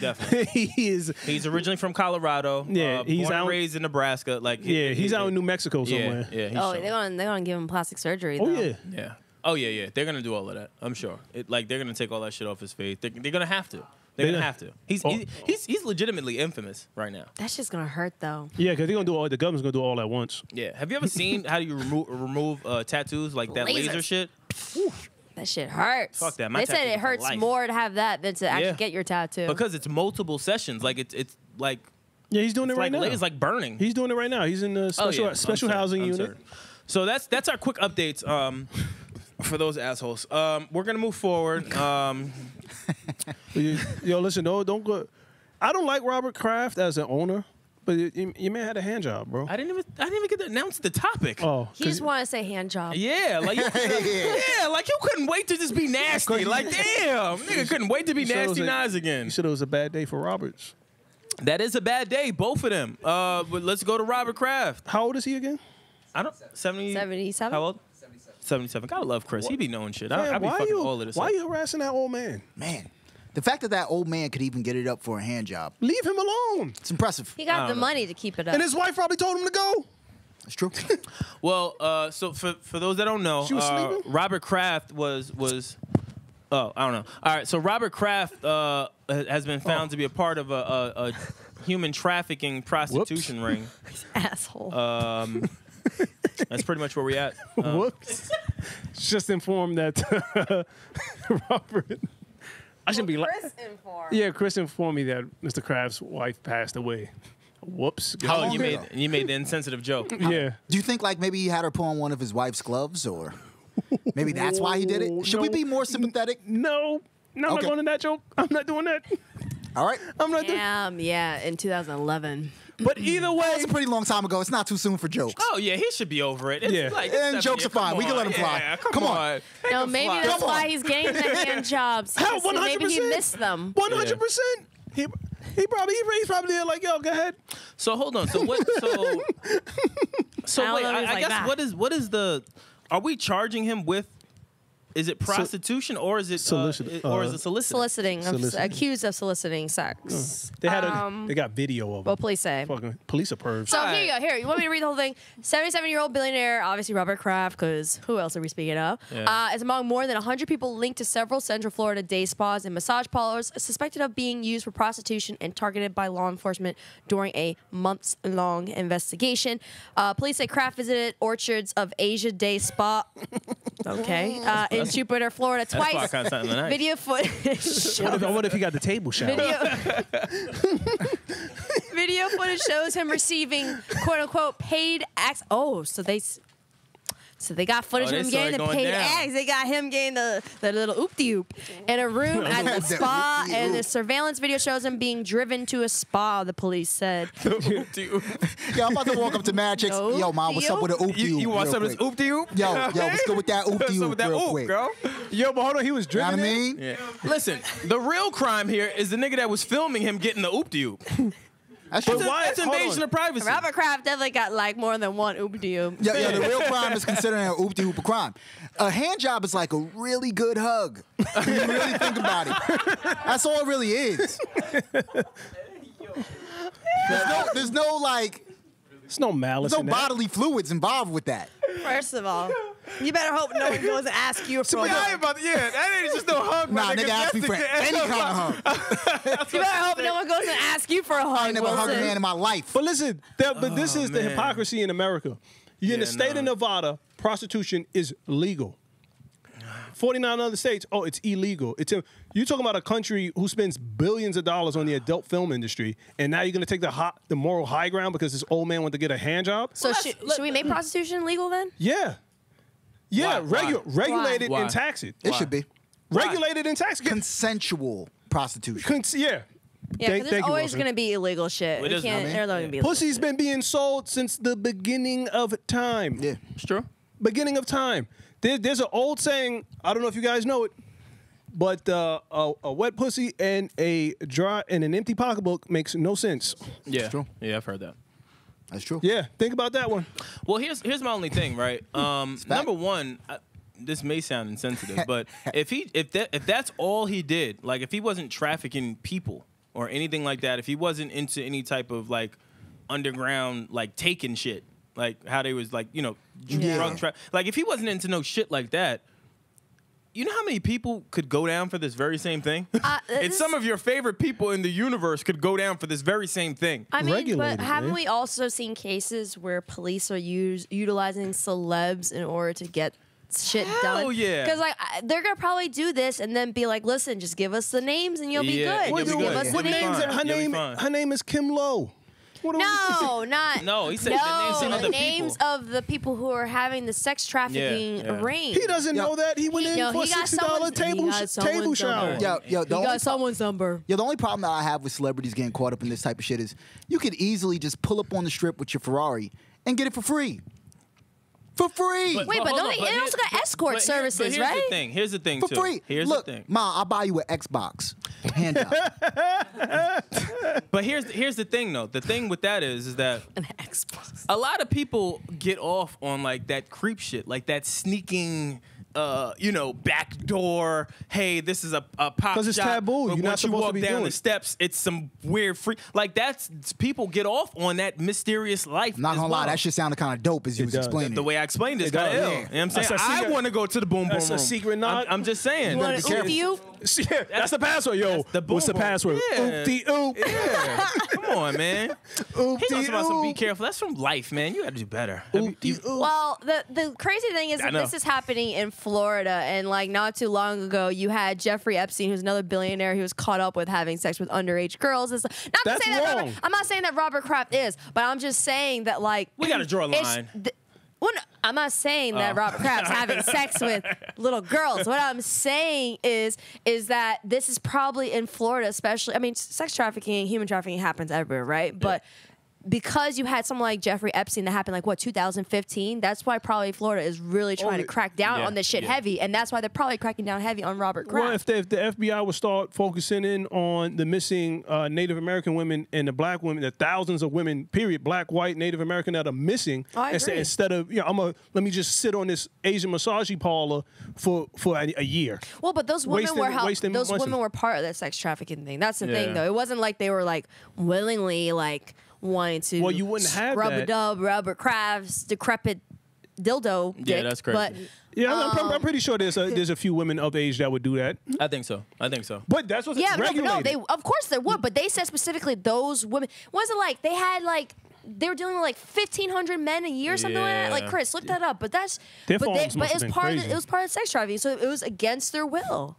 definitely. He's originally from Colorado. Yeah, he's born and out- raised in Nebraska. Like, He's out in New Mexico somewhere. Yeah, he's Oh, shown. they're gonna give him plastic surgery. Oh though. yeah. Yeah. Oh yeah. They're gonna do all of that. I'm sure. They're gonna take all that shit off his face. They're gonna have to. They're gonna have to. He's legitimately infamous right now. That's just gonna hurt though. Yeah, because they're gonna do all. The government's gonna do all at once. Yeah. Have you ever seen how do you remove tattoos like that laser Lasers. shit? That shit hurts. Fuck that. My They said tattoo it for hurts life. more to have that than to actually Yeah. get your tattoo. Because it's multiple sessions. Like it's like Yeah, he's doing it right now. It's like burning. He's doing it right now. He's in the special I'm certain, housing I'm unit. certain. So that's our quick updates. For those assholes. We're gonna move forward. Yo, listen, don't go. I don't like Robert Kraft as an owner, but your man had a hand job, bro. I didn't even get to announce the topic. Oh, he just want to say hand job. Yeah, like you couldn't wait to just be nasty. Like damn, nigga couldn't wait to be nasty nice again. You said it was a bad day for Roberts. That is a bad day, both of them. But let's go to Robert Kraft. How old is he again? I don't 77? How old? 77. Gotta love Chris. He be knowing shit. I be why fucking you all of this. why you harassing that old man? Man, the fact that old man could even get it up for a hand job, Leave him alone. it's impressive. He got the know. money to keep it up. And his wife probably told him to go. It's true. Well, so for those that don't know, She was sleeping? Robert Kraft was. Oh, I don't know. All right, so Robert Kraft has been found to be a part of a human trafficking prostitution ring. Asshole. That's pretty much where we at. Whoops. Just informed that Robert. I shouldn't be like. Yeah, Chris informed me that Mr. Kraft's wife passed away. Whoops. How Oh, long you ago? made the insensitive joke. Yeah. Do you think like maybe he had her put on one of his wife's gloves, or maybe that's why he did it? Should we No. be more sympathetic? No. I'm not Okay. going to that joke. I'm not doing that. All right. I'm not doing. Damn, yeah, in 2011. But either way, That's a pretty long time ago. It's not too soon for jokes. Oh yeah, he should be over it. It's Yeah. like, And it's jokes are 7 years. fine. We can let him fly. Yeah, Come come on. on. Let No, him maybe fly. that's Come why on. he's getting the hand jobs. How, Maybe he 100%? missed them. 100%. He's probably there like, yo, go ahead. So hold on. So what? So I don't wait. know if he's I like guess that. what is the? Are we charging him with? Is it prostitution or is it Solicit- or is it soliciting? Soliciting. Accused of soliciting sex. They had they got video of What him. police say? Fucking police are pervs. So here you go. Here, you want me to read the whole thing? 77-year-old billionaire, obviously Robert Kraft, because who else are we speaking of? Yeah. Is among more than 100 people linked to several Central Florida day spas and massage parlors suspected of being used for prostitution and targeted by law enforcement during a months-long investigation. Police say Kraft visited Orchards of Asia Day Spa, in Jupiter, Florida That's probably twice. kind of something nice. Video footage. I wonder if he got the table shower. Video footage shows him receiving "quote unquote" paid acts. Oh, so they got footage Oh, of they him saw it getting the going paid down. acts. They got him getting the little oop-de-oop in a room at the spa, and the surveillance video shows him being driven to a spa. The police said. Yeah, I'm about to walk up to Mad Chicks. No, Yo, mom, what's up with the oop You want some of this oop de oop? Yo, what's good with that oop de What's up oop with that real oop, quick? girl? Yo, but hold on, he was You know driven. what I mean? Yeah. Listen, the real crime here is the nigga that was filming him getting the oop de oop. That's true. That's invasion of privacy. Robert Kraft definitely got like more than one oop-de-oop. Yeah, the real crime is considering an oop de oop a crime. A hand job is like a really good hug. When you really think about it. That's all it really is. There's no like, There's no malice there's no in that. bodily fluids involved with that. First of all, you better hope no one goes and asks you for a hug. That ain't just no hug, Nah, nigga asked me for any kind of hug. You better hope no one goes and asks you for a hug. I ain't never hugged a Wilson. man in my life. But listen, but this is the man. hypocrisy in America. You're in the Yeah, state no. of Nevada, prostitution is legal. 49 other states, oh, it's illegal. You're talking about a country who spends billions of dollars on the adult film industry, and now you're going to take the moral high ground because this old man went to get a hand job? So should we make prostitution legal then? Yeah. Yeah, regulate it Why? and tax it. It should be Regulated and tax it. consensual prostitution. Yeah. Yeah, because there's always Wilson. going to be illegal shit. It We is, can't. I mean, There's not going to be illegal Pussy's shit. been being sold since the beginning of time. Yeah. It's true. Beginning of time. There's an old saying, I don't know if you guys know it, but a wet pussy and an empty pocketbook makes no sense. Yeah. true. Yeah, I've heard that. That's true. Yeah, think about that one. Well, here's my only thing, right? Number one, this may sound insensitive, but if that's all he did, like if he wasn't trafficking people or anything like that, if he wasn't into any type of like underground like taking shit, like how they was like drug trap, like if he wasn't into no shit like that. You know how many people could go down for this very same thing? It's some of your favorite people in the universe could go down for this very same thing. I mean, Regulated, but haven't man. we also seen cases where police are utilizing celebs in order to get shit done? Hell yeah. Because like they're gonna probably do this and then be like, "Listen, just give us the names and you'll be Yeah, good. you'll Just be give good. us You'll the be names." fine. You'll be fine. Her name is Kim Lowe. What are No, not. No, he said the names of the other names people. of the people who are having the sex trafficking Yeah. arranged. He doesn't know that. He went in for a $60 table shower. Yo, someone's number. the only problem that I have with celebrities getting caught up in this type of shit is you could easily just pull up on the strip with your Ferrari and get it for free. For free. Wait, but hold don't on, they also got escort but services, here's right? The thing. Here's the thing, For too. free. Here's Look, the thing. Ma, I'll buy you an Xbox. Hand out. But here's the thing, though. The thing with that is that An Xbox. a lot of people get off on like that creep shit, like that sneaking. Back door. Hey, this is a pop shop. 'Cause it's taboo. But You're not once you supposed to walk be down doing the it. steps, it's some weird free. Like people get off on that mysterious life. I'm not as gonna lie, well. that shit sounded kind of dope as you was does. explaining. The way I explained it is It does. kind of ill. Yeah. You know what I'm saying? That's a I secret- want to go to the boom boom That's a room. secret nod. I'm just saying. You want be to careful. you? Yeah, that's the password, yo. the boom What's the boom. password? Yeah. Oopty oop. Yeah. Come on, man. He Oopty talks about some be oop. careful. That's from life, man. You got to do better. Have you- Oopty oop. Well, the crazy thing is I that know. this is happening in Florida, and like not too long ago, you had Jeffrey Epstein, who's another billionaire, who was caught up with having sex with underage girls. And stuff. Not That's to say that wrong. I'm not saying that Robert Kraft is, but I'm just saying that like We gotta draw a it's- line. well, no, I'm not saying that Robert Kraft's having sex with little girls. What I'm saying is that this is probably in Florida, especially. I mean, sex trafficking, human trafficking happens everywhere, right? But because you had someone like Jeffrey Epstein that happened 2015, that's why probably Florida is really trying to crack down yeah, on this shit yeah. heavy, and that's why they're probably cracking down heavy on Robert Kraft. Well, if the FBI would start focusing in on the missing Native American women and the black women, the thousands of women, period, black, white, Native American that are missing, I agree. instead of let me just sit on this Asian massage parlor for a year. Well, but those women wasting those money. women were part of the sex trafficking thing. That's the thing, Yeah. though. It wasn't like they were willingly wanting to. Well, you wouldn't have rub that. a dub Robert Kraft's decrepit dildo. Yeah, dick, that's crazy. But Yeah, I'm pretty sure there's a few women of age that would do that. I think so. But that's what's yeah, regulated. they of course they would, but they said specifically those women. Wasn't like they had they were dealing with 1,500 men a year, or something like that. Like Yeah. Chris, look that up. But that's Their but phones must it's have been part crazy. it was part of sex trafficking, so it was against their will.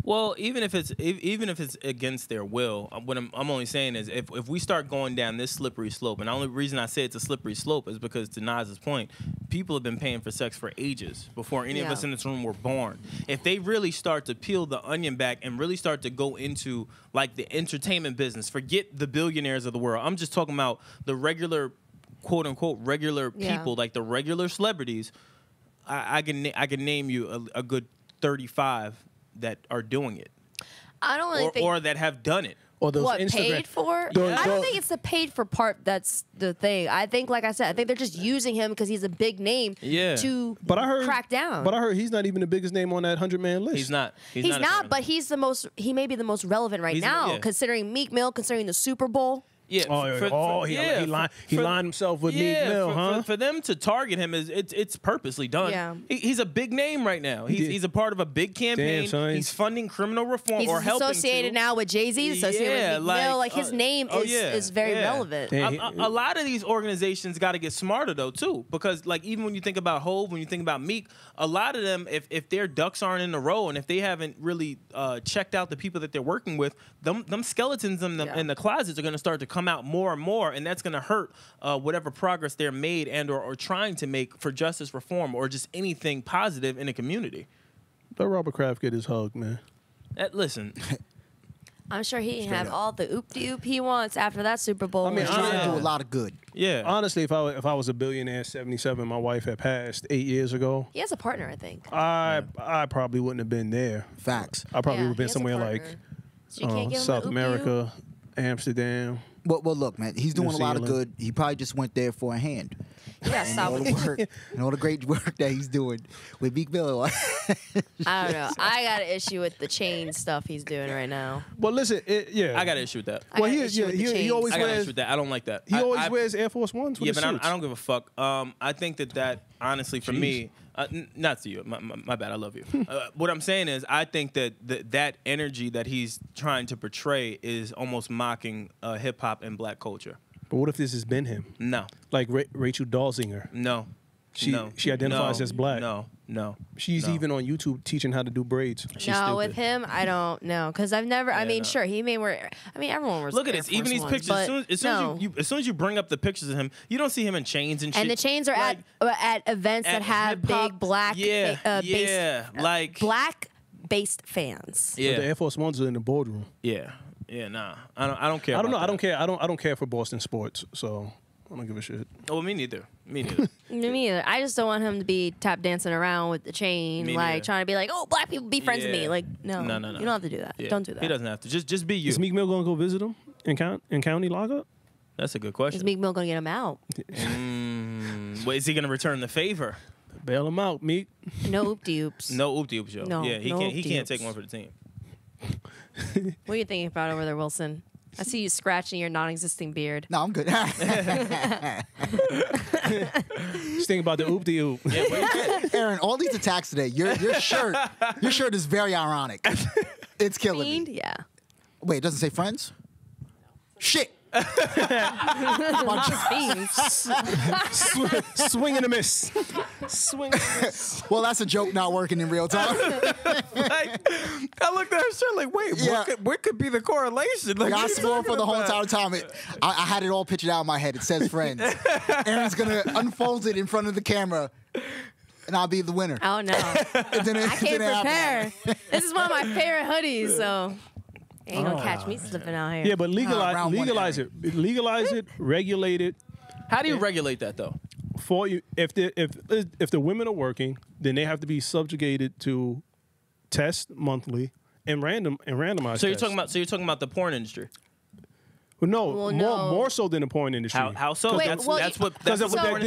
Well, even if it's against their will, what I'm only saying is if we start going down this slippery slope, and the only reason I say it's a slippery slope is because to Naz's point, people have been paying for sex for ages before any of Yeah. us in this room were born. If they really start to peel the onion back and really start to go into the entertainment business, forget the billionaires of the world. I'm just talking about the regular, quote unquote, regular Yeah. people, like the regular celebrities. I can name you a good 35 that are doing it, I don't really think or that have done it. Or those what Instagram. paid for. Those- I don't think it's the paid for part that's the thing. I think, like I said, I think they're just using him because he's a big name Yeah. to But I heard crack down. But I heard he's not even the biggest name on that 100-man list. He's not. He's not, but he's the most. He may be the most relevant right He's- now, yeah. considering Meek Mill, considering the Super Bowl. Yeah. He lined himself with Meek Mill, huh? For them to target him it's purposely done. Yeah. He's a big name right now. He's a part of a big campaign. Damn, son. He's funding criminal reform He's or helping associated to. now with Jay-Z, associated with Meek Mill. Like his name is very relevant. A lot of these organizations got to get smarter though too, because like even when you think about Hov, when you think about Meek, a lot of them, if their ducks aren't in a row and if they haven't really checked out the people that they're working with, them skeletons in the closets are going to start to come out more and more, and that's going to hurt whatever progress they're made and or trying to make for justice reform or just anything positive in the community. Let Robert Kraft get his hug, man. Listen. I'm sure he can have all the oop-de-oop he wants after that Super Bowl. I mean, he's trying to do a lot of good. Yeah. Honestly, if I was a billionaire, 77, my wife had passed 8 years ago. He has a partner, I think. I probably wouldn't have been there. Facts. I probably would have he been has a somewhere partner. like So you can't give him South an America, Amsterdam. Well, look, man, he's doing New a lot of Zealand. good. He probably just went there for a hand. Yeah, And stop all the work, and all the great work that he's doing with Meek Mill. I don't know. I got an issue with the chain stuff he's doing right now. Well, listen, I got an issue with that. I got an he issue with the he chains. always I got an issue wears with that. I don't like that. he always wears Air Force Ones with Yeah, his but suits. I don't give a fuck. I think that honestly for me, not to you, my bad. I love you. What I'm saying is, I think that energy that he's trying to portray is almost mocking hip hop and black culture. But what if this has been him? No, Like Rachel Dolzinger. no, She identifies as black. No, She's even on YouTube teaching how to do braids. She's no, stupid. with him, I don't know because I've never. I mean, no. sure, he may wear. I mean, everyone wears. Look at Air this. Even Force these Ones, pictures. but As soon as you bring up the pictures of him, you don't see him in chains and shit. and the chains are Like, at events that have hip-hop, big black, like black based fans. But yeah, the Air Force Ones are in the boardroom. yeah. Nah. I don't care. I don't know. about I don't that. care. I don't care for Boston sports, so I don't give a shit. Oh, me neither. Me either. I just don't want him to be tap dancing around with the chain, Me like neither. trying to be like, oh, black people be friends with me. Yeah. Like, no, No. you don't have to do that. Yeah. Don't do that. He doesn't have to. Just be you. Is Meek Mill gonna go visit him in county lockup? That's a good Is question. Meek Mill gonna get him out? Wait, is he gonna return the favor? Bail him out, Meek. No oop-de-oops. No oop-de-oop show. No, Yeah, he no can't. He can't oop-de-oops. take one for the team. What are you thinking about over there, Wilson? I see you scratching your non-existing beard. No, I'm good. Just think about the oop-de-oop. Erin, all these attacks today. Your shirt is very ironic. It's killing Fiend? me. Yeah. Wait, it doesn't say friends? Shit. Fiends. Swing and a miss. Swing and a miss. Well, that's a joke not working in real time. Like, I looked at her shirt like, wait, Yeah. what could be the correlation? Like, Like, I what you swore talking for the whole about? entire time. I had it all pictured out in my head. It says friends. Erin's going to unfold it in front of the camera, and I'll be the winner. Oh no, It didn't- I it can't didn't happen. prepare. This is one of my favorite hoodies, so you ain't gonna catch me slipping out here. Yeah, but round one, legalize it. Legalize it. Regulate it. How do you regulate that though? For you, if the women are working, then they have to be subjugated to test monthly and randomize. So you're tests. talking about the porn industry. Well, no, Well, no. more so than the porn industry. How so? Wait, that's well, that's what. Because That's what porn-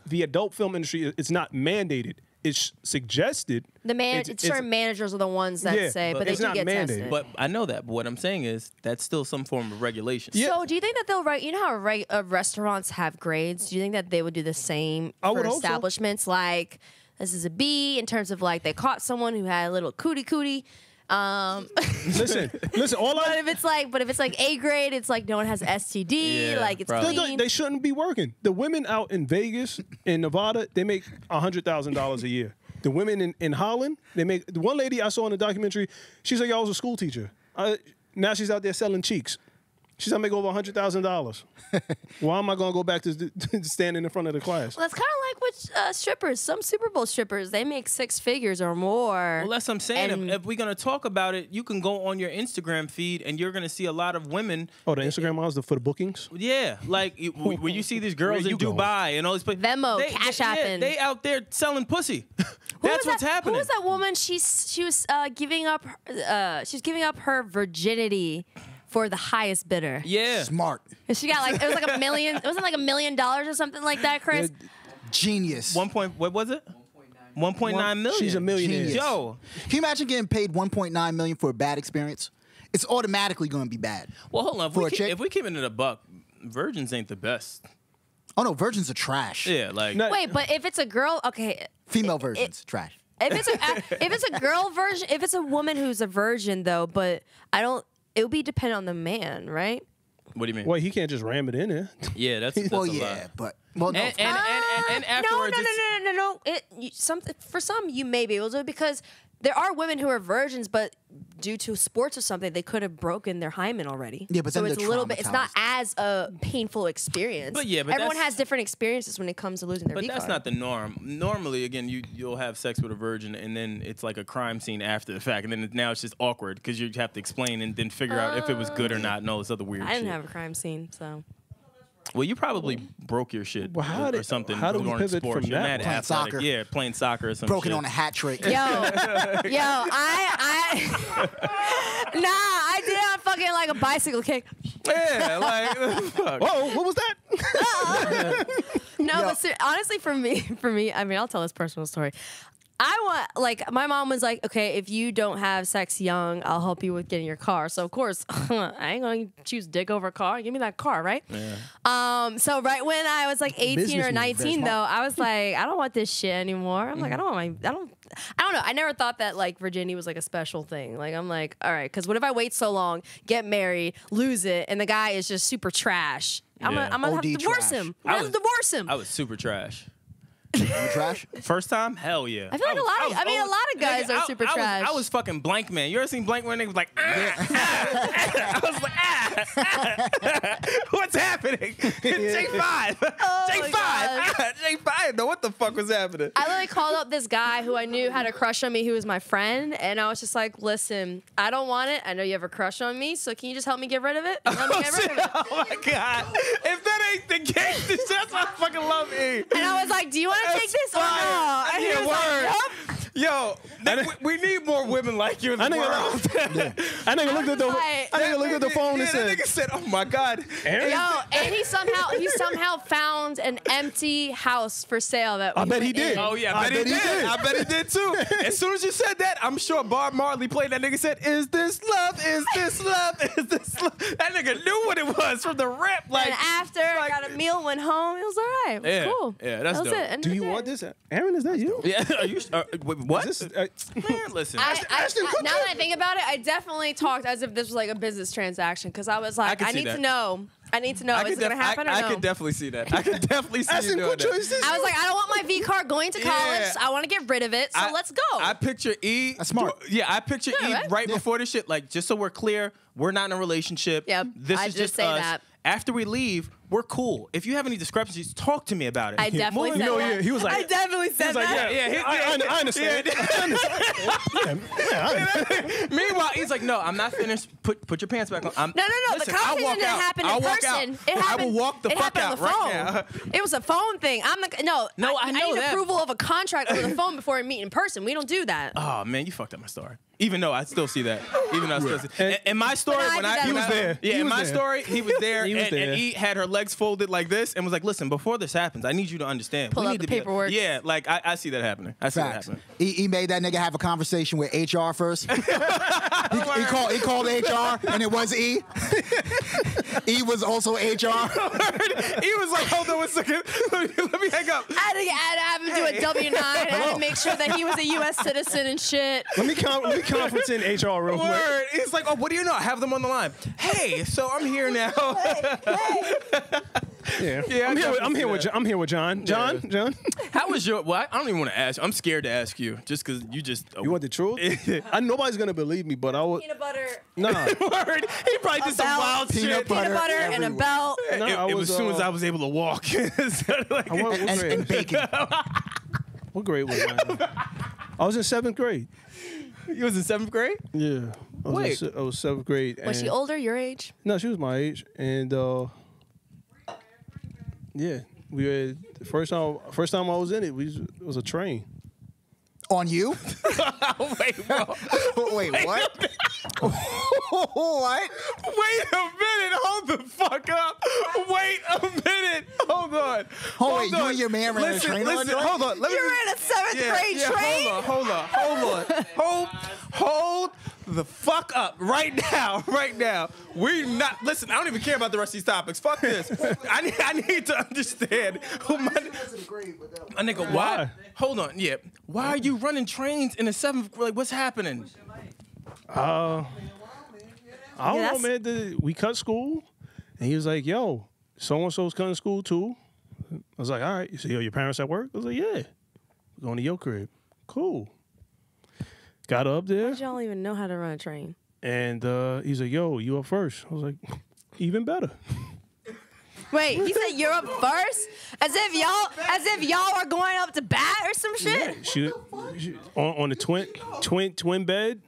the adult film industry, it's not mandated. It's suggested. It's certain managers are the ones that Yeah, say, but but they it's do not get mandated. tested. But I know that. But what I'm saying is that's still some form of regulation. So, do you think that they'll write? You know how restaurants have grades? Do you think that they would do the same I for would hope so. establishments? Like, this is a B in terms of like they caught someone who had a little cootie. Listen. All But I if it's like A grade, it's like no one has STD. Yeah, like it's probably. clean. they shouldn't be working. The women out in Vegas, in Nevada, they make $100,000 a year. The women in Holland, they make. The one lady I saw in the documentary, she's like, I was a school teacher. Now she's out there selling cheeks. She's gonna make over $100,000. Why am I gonna go back to standing in front of the class? Well, that's kind of like with strippers. Some Super Bowl strippers, they make 6 figures or more. Well, that's what I'm saying. And- If we're gonna talk about it, you can go on your Instagram feed and you're gonna see a lot of women. Oh, the Instagram models for the bookings. Yeah, like where you see these girls Where in you going? Dubai and all these places. Venmo, Cash Apping. They out there selling pussy. Who That's was what's that, happening. Who was that woman? She was giving up. She's giving up her virginity for the highest bidder. Yeah. Smart. And she got like it was like $1 million. It wasn't like $1 million or something like that, Chris. Genius. What was it? 1.9 million. She's a millionaire. Genius. Yo, Can you imagine getting paid $1.9 million for a bad experience? it's automatically going to be bad. Well, hold on. For a chick? If we keep it in a buck, virgins ain't the best. Oh no, virgins are trash. Yeah, like No. Wait, but if it's a girl, okay. Female virgins, trash. If it's a girl version, if it's a woman who's a virgin though, but it would be dependent on the man, right? what do you mean? Well, he can't just ram it in there. Yeah, that's Well, a yeah, lie. but no. And afterwards, No. For some, you may be able to because there are women who are virgins, but due to sports or something, they could have broken their hymen already. Yeah, but so then it's they're a little bit. It's not traumatized. as a painful experience. But yeah, but everyone that's- has different experiences when it comes to losing their. But V that's card. not the norm. Normally, again, you'll have sex with a virgin, and then it's like a crime scene after the fact, and then now it's just awkward because you have to explain and then figure out if it was good or not, and all this other weird I didn't shit. have a crime scene, so. Well, you probably broke your shit Well, how or did- something. how do we during pivot sports. from You're that? mad Playing athletic. soccer. Yeah, playing soccer or some broken shit. on a hat trick. Nah, I did have fucking like a bicycle kick. Yeah, like fuck. Whoa, what was that? No, but honestly, for me, I mean, I'll tell this personal story. I want, like, my mom was like, okay, if you don't have sex young, I'll help you with getting your car. So, of course, I ain't going to choose dick over a car. Give me that car, right? Yeah. So, right when I was like 18 or Businessman, 19, though, I was like, I don't want this shit anymore. I'm like, I don't know. I never thought that, like, virginity was, like, a special thing. Like, I'm like, all right, because what if I wait so long, get married, lose it, and the guy is just super trash? I'm Yeah. going to have to OD divorce trash. him. I'm going to have to divorce him. I was super trash. You trash? First time? Hell yeah. I feel like a lot of guys are super trash. I was fucking Blank Man. You ever seen Blank Man? Nigga was like, I was like, what's happening? J5. Oh my J5. God. J5. I didn't know what the fuck was happening. I literally called up this guy who I knew had a crush on me, who was my friend, and I was just like, listen, I don't want it. I know you have a crush on me, so can you just help me get rid of it? Help me get rid of it. Oh my God. If that ain't the case, that's why I fucking love E. And I was like, do you want to take this or no? And he Yeah, was like, word. nope. Yo, we need more women like you in the world. I nigga looked at the Like- I nigga looked at the phone and that said, nigga said, oh my God. Aaron? Yo, and he somehow found an empty house for sale that I we bet he went did. in. Oh yeah, I bet he did. I bet he did too. As soon as you said that, I'm sure Bob Marley played that nigga said, "Is this love? Is this love? Is this love?" That nigga knew what it was from the rip. Like And after I got a meal, went home. It was all right. It was Yeah, cool. yeah, that's that was dope. it. End do of you the want day. this? Aaron, is that you? yeah, are you? Wait, what? Is this, Man, listen. Now that I think about it, I definitely talked as if this was like a business transaction because I was like, can I see need that. to know. I need to know. Is it going to happen or no? I could definitely see that. I could definitely see Asking you doing good that. choices. I was like, I don't want my V card going to college. Yeah. I want to get rid of it. So let's go. I picture E. That's smart. Yeah, I picture E right? right before the shit. Like, just so we're clear, we're not in a relationship. Yep, This I is did just say us. that. After we leave, we're cool. If you have any discrepancies, talk to me about it. I definitely You said know, that. yeah, he was like- I definitely said was like, that. I understand. Meanwhile, he's like, "No, I'm not finished. Put your pants back on." No. Listen, The I'll conversation walk didn't out. happen I'll in walk person. out. It happened. I will walk the it fuck happened out on the right phone. now. It was a phone thing. No, I know need that. approval of a contract over the phone before we meet in person. We don't do that. Oh man, you fucked up my story. Even though I still see that. Even though I still see. In my story, But I when did I that He was there. Yeah, He in was my there. story, he was there, He was and there. he had her legs folded like this, and was like, "Listen, before this happens, I need you to understand. Pull we out need the to be- paperwork. Yeah, like I see that happening. I see that Facts. happening. He made that nigga have a conversation with HR first. he called HR, and it was E. E was also HR. He was like, "Hold on one second. Let me hang up." I had to have him do a W-9. I had to make sure that he was a U.S. citizen and shit. Let me conference in HR real quick. Word. He's like, "Oh, what do you know? I have them on the line. Hey, so I'm here now." Yeah, Yeah, I'm here with John. John. How was your? Well, I don't even want to ask. I'm scared to ask you, just because you just. You want the truth? Nobody's gonna believe me, but I would. Peanut butter, Nah. Word. He probably did some belt. wild Peanut shit. butter. peanut butter, and a everywhere. belt. No, I it was as soon as I was able to walk. Like, What And grade? bacon. What grade was I? I was in 7th grade. you was in 7th grade? Yeah. I Wait. was 7th grade. Was she and- older, your age? No, she was my age, and yeah, we had the first time I was in it. It was a train. On you? Wait, bro. Wait, what? What? Wait a minute. Hold the fuck up. Wait a minute. Hold on. Oh, wait, you and your man ran a Listen, train on listen, you? hold on. Let me You were in a 7th grade train? Hold on. Hold the fuck up right now. Right now. We're not. Listen, I don't even care about the rest of these topics. Fuck this. I need to understand who my nigga. Why? Hold on. Yeah. Why are you running trains in the 7th grade? Like, what's happening? I don't know, man. We cut school, and he was like, "Yo, so and so's cutting school too." I was like, "All right." He said, "Yo, your parents at work?" I was like, "Yeah, we're going to your crib." Cool. Got up there. Y'all don't even know how to run a train. And he's like, "Yo, you up first?" I was like, "Even better." Wait, he said you're up first, as if y'all are going up to bat or some shit. Yeah, she on the twin bed.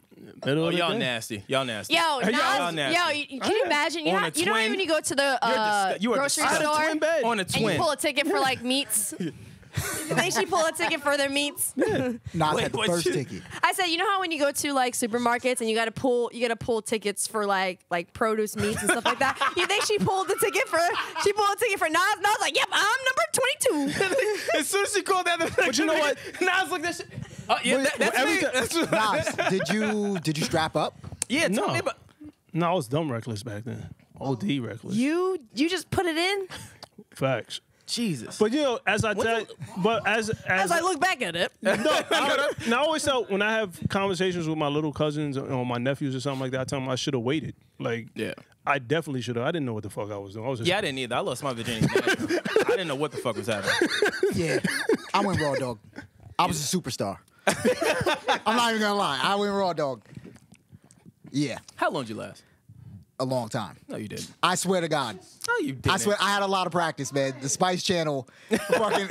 Oh, y'all nasty. Y'all nasty. Yo, Nas, y'all nasty. can you imagine? You know when you go to the grocery store twin bed. On a and twin. you pull a ticket for like meats? You think she pull a ticket for their meats? Nas had the first ticket. I said, you know how when you go to like supermarkets and you gotta pull tickets for like produce, meats and stuff like that. You think she pulled a ticket for Nas? Nas like, yep, I'm number 22. As soon as she called that, But you know what? Nas like that shit. Oh yeah, that's me. Nas, did you strap up? Yeah, tell me about. No, I was dumb reckless back then. OD reckless. You just put it in? Facts. Jesus. But you know, as I look back at it. I always tell when I have conversations with my little cousins or my nephews or something like that, I tell them I should have waited. Like, yeah, I definitely should have. I didn't know what the fuck I was doing. I was just, I didn't either. I lost my virginity. I didn't know what the fuck was happening. Yeah, I went raw dog. I was a superstar. I'm not even gonna lie. I went raw dog. Yeah. How long did you last? A long time. No, you didn't. I swear to God. No, you didn't. I swear, I had a lot of practice, man. The Spice Channel, fucking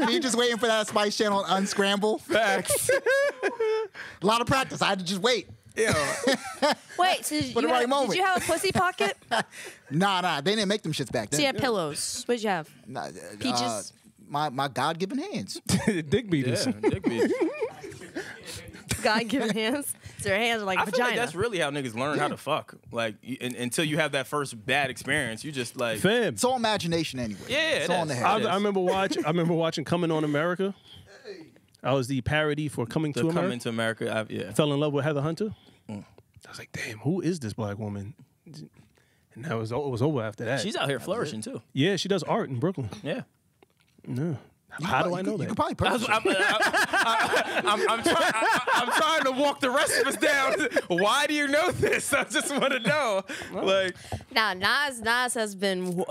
me just waiting for that Spice Channel to unscramble. Facts. A lot of practice. I had to just wait. Yeah. Wait, so did you have a pussy pocket? Nah. They didn't make them shits back then. So you had pillows. What did you have? Nah, Peaches? My God-given hands. dick beaters. Yeah, dick beaters. God-given hands. So your hands are like I vagina. feel like that's really how niggas learn how to fuck. Like, until you have that first bad experience, you just like. Fam. It's all imagination anyway. Yeah, it's all in the head. I remember watching Coming on America. I was the parody for Coming to America. Coming to America. I fell in love with Heather Hunter. I was like, damn, who is this black woman? And it was over after that. She's out here flourishing too. Yeah, she does art in Brooklyn. Yeah. No. How do I know that? You could probably purchase I'm trying to walk the rest of us down. Why do you know this? I just want to know. Like, now, Nas has been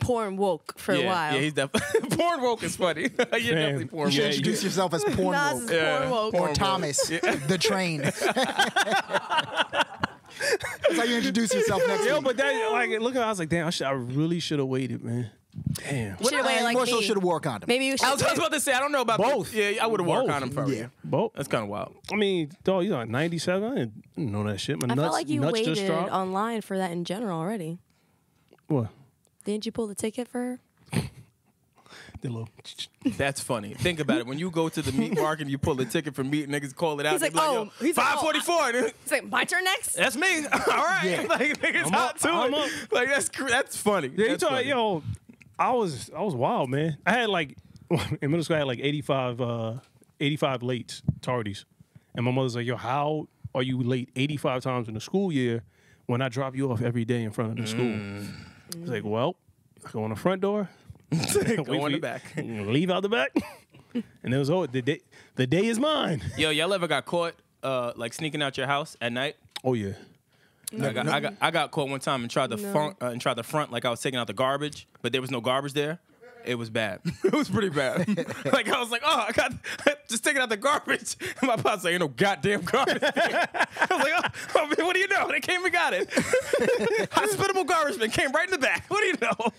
porn woke for a while. Yeah, he's definitely porn woke is funny. You're definitely porn You should woke. introduce yourself as porn Nas woke. is porn woke. Or Thomas, the train. That's how you introduce yourself next Yo, week. but that, like, look, I was like, damn, I really should have waited, man. Damn. You should have waited like more me. so should have wore a condom. Maybe you should. I was about to say, I don't know about Both. Yeah, I would have worn a Both. condom for you. Yeah. Both. That's kind of wild. I mean, dog, you're like 97. I didn't know that shit. My I nuts, felt like you nuts just waited dropped. online for that in general already. What? Didn't you pull the ticket for her? The little. That's funny. Think about it. When you go to the meat market and you pull a ticket for meat, niggas call it out. He's like, they be oh, he's like, oh, 544. It's like, my turn next? That's me. All right. Yeah. Like, niggas hot too. I'm up. Like, that's funny. Yeah, you That's talking, funny. yo, I was wild, man. I had like, in middle school, I had like 85 lates, tardies. And my mother's like, yo, how are you late 85 times in the school year when I drop you off every day in front of the school? I was like, well, I go on the front door. Go in the back. Leave out the back. And it was over. The day is mine. Yo, y'all ever got caught like sneaking out your house at night? Oh, yeah. I got caught one time and tried to front like I was taking out the garbage, but there was no garbage there. It was bad. It was pretty bad. Like I was like, oh, I got just taking out the garbage. And my pop's like, ain't no goddamn garbage there. I was like, oh man, what do you know? They came and got it. Hospitable garbage man came right in the back. What do you know?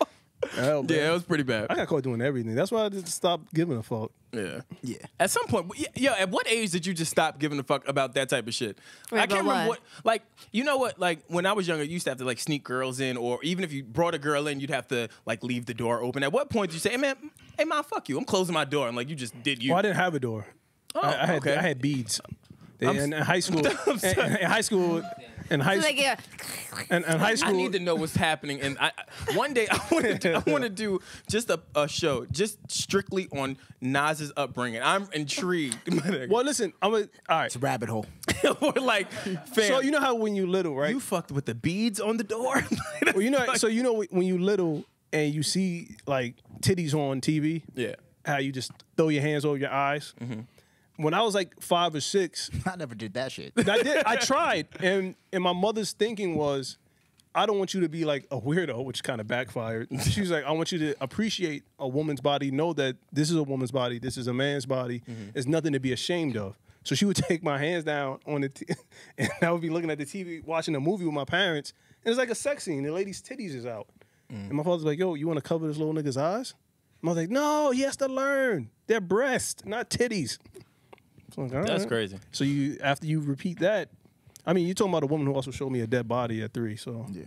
Hell, Yeah, it was pretty bad. I got caught doing everything. That's why I just stopped giving a fuck. Yeah. Yeah. At some point, yo, at what age did you just stop giving a fuck about that type of shit? Wait, I can't about remember what? like, you know what? Like, when I was younger, you used to have to, like, sneak girls in, or even if you brought a girl in, you'd have to, like, leave the door open. At what point did you say, hey, man, fuck you. I'm closing my door. And, like, you just did you. Well, I didn't have a door. Oh, I had beads. In high school, in high school, in high I need to know what's happening. And one day I want to do just a show just strictly on Nas's upbringing. I'm intrigued. Well, listen, all right. It's a rabbit hole. Or like, fam, So you know how when you little, right? you fucked with the beads on the door. Well, you know, so you know when you little and you see like titties on TV, Yeah. how you just throw your hands over your eyes. When I was like 5 or 6, I never did that shit. I tried, and my mother's thinking was, I don't want you to be like a weirdo, which kind of backfired. She was like, I want you to appreciate a woman's body, know that this is a woman's body, this is a man's body. There's nothing to be ashamed of. So she would take my hands down on the, and I would be looking at the TV, watching a movie with my parents, and it's like a sex scene. The lady's titties is out. And my father's like, yo, you want to cover this little nigga's eyes? My mother's like, no, he has to learn. They're breasts, not titties. So I'm like, all That's right. crazy. So you, after you repeat that, I mean, you're talking about a woman who also showed me a dead body at 3, so. Yeah.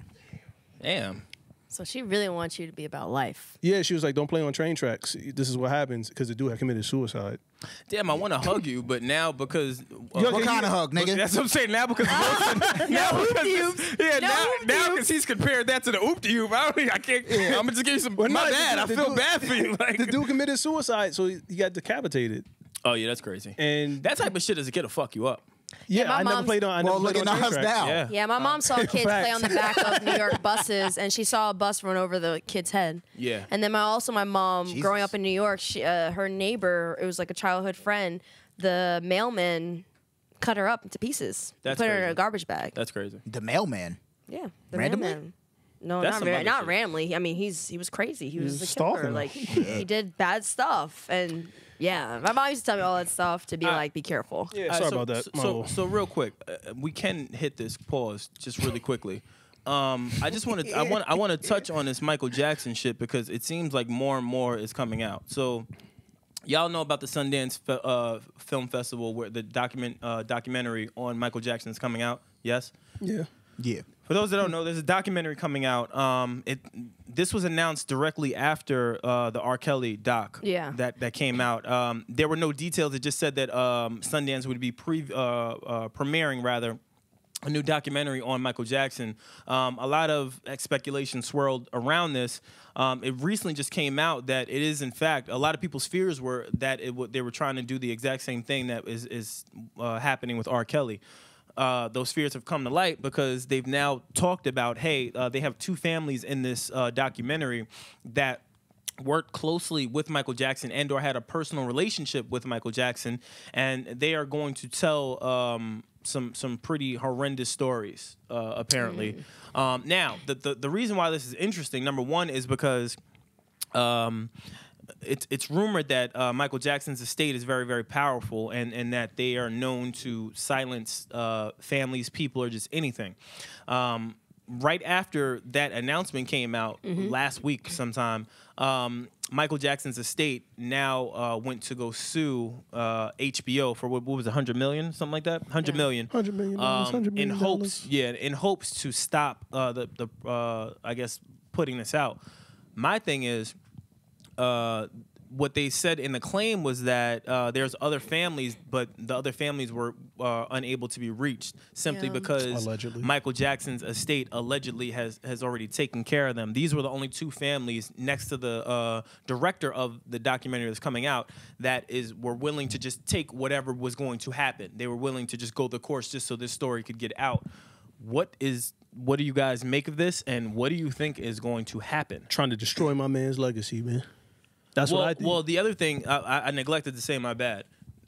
Damn. So she really wants you to be about life. Yeah, she was like, don't play on train tracks. This is what happens, because the dude had committed suicide. Damn, I want to hug you, but now because What kind of hug, nigga? That's what I'm saying. Now because Wylson, now because he's compared that to the oop de oop. I can't. I'm gonna just give you some. Well, my no, bad. I the feel dude- bad for you. Like, The dude committed suicide, so he got decapitated. oh yeah, that's crazy. And That type of shit as a kid will fuck you up. yeah, my I never mom's- played on. I Well, never look played at on train us tracks. now. Yeah. Yeah, my mom saw kids play Facts. on the back of New York buses, and she saw a bus run over the kid's head. Yeah. And then my mom, Jesus. growing up in New York, her neighbor, it was like a childhood friend, the mailman cut her up into pieces. That's put her in crazy. a garbage bag. That's crazy. The mailman. Yeah, the Randomly? mailman. No, That's not some other not shit. randomly. I mean, he was crazy. He was was a stalking killer. him. Like he did bad stuff, and yeah, my mom used to tell me all that stuff to be like, be careful. Yeah, All right, sorry so- about that. My So, little- so real quick, we can hit this pause just really quickly. I just want to I want to touch on this Michael Jackson shit because it seems like more and more is coming out. So y'all know about the Sundance Film Festival where the documentary on Michael Jackson is coming out. Yes. yeah. Yeah. For those that don't know, there's a documentary coming out. This was announced directly after the R. Kelly doc Yeah. that came out. There were no details. It just said that Sundance would be premiering rather a new documentary on Michael Jackson. A lot of speculation swirled around this. It recently just came out that it is, in fact, a lot of people's fears were that they were trying to do the exact same thing that is happening with R. Kelly. Those fears have come to light because they've now talked about, hey, they have 2 families in this documentary that worked closely with Michael Jackson and or had a personal relationship with Michael Jackson, and they are going to tell some pretty horrendous stories, apparently. Now, the reason why this is interesting, number one, is because it's rumored that Michael Jackson's estate is very, very powerful and that they are known to silence families, people, or just anything. Right after that announcement came out last week sometime, Michael Jackson's estate now went to go sue HBO for what was it, $100 million, something like that? $100 million. $100 million, $100 million. In hopes to stop I guess putting this out. My thing is, what they said in the claim was that there's other families, but the other families were unable to be reached simply Yeah. because Allegedly. Michael Jackson's estate allegedly has already taken care of them. These were the only 2 families next to the director of the documentary that's coming out that were willing to just take whatever was going to happen. They were willing to just go the course just so this story could get out. What do you guys make of this, and what do you think is going to happen? Trying to destroy my man's legacy, man. That's what I think. Well, the other thing I neglected to say, my bad,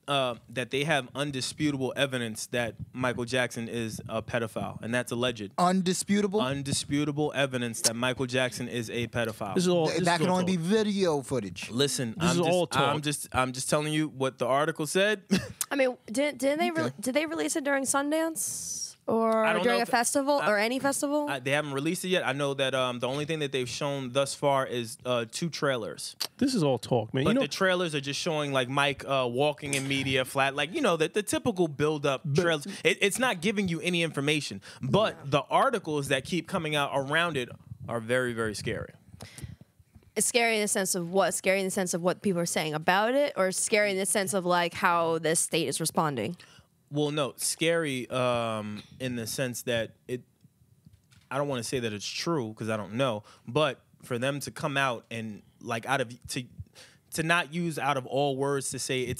that they have undisputable evidence that Michael Jackson is a pedophile, and that's alleged. Undisputable. Undisputable evidence that Michael Jackson is a pedophile. This is all. This that is can all only be talk. video footage. Listen, This is all talk. I'm just telling you what the article said. I mean, did they release it during Sundance or I don't during know a if- festival or any festival? They haven't released it yet. I know that the only thing that they've shown thus far is 2 trailers. This is all talk, man. But You know, the trailers are just showing like Mike walking in media flat, like, you know, the typical build-up trailers. It's not giving you any information, but the articles that keep coming out around it are very, very scary. It's scary in the sense of what? Scary in the sense of what people are saying about it, or scary in the sense of like how the state is responding? Well, no, scary in the sense that I don't want to say that it's true because I don't know, but for them to come out and like to not use out of all words to say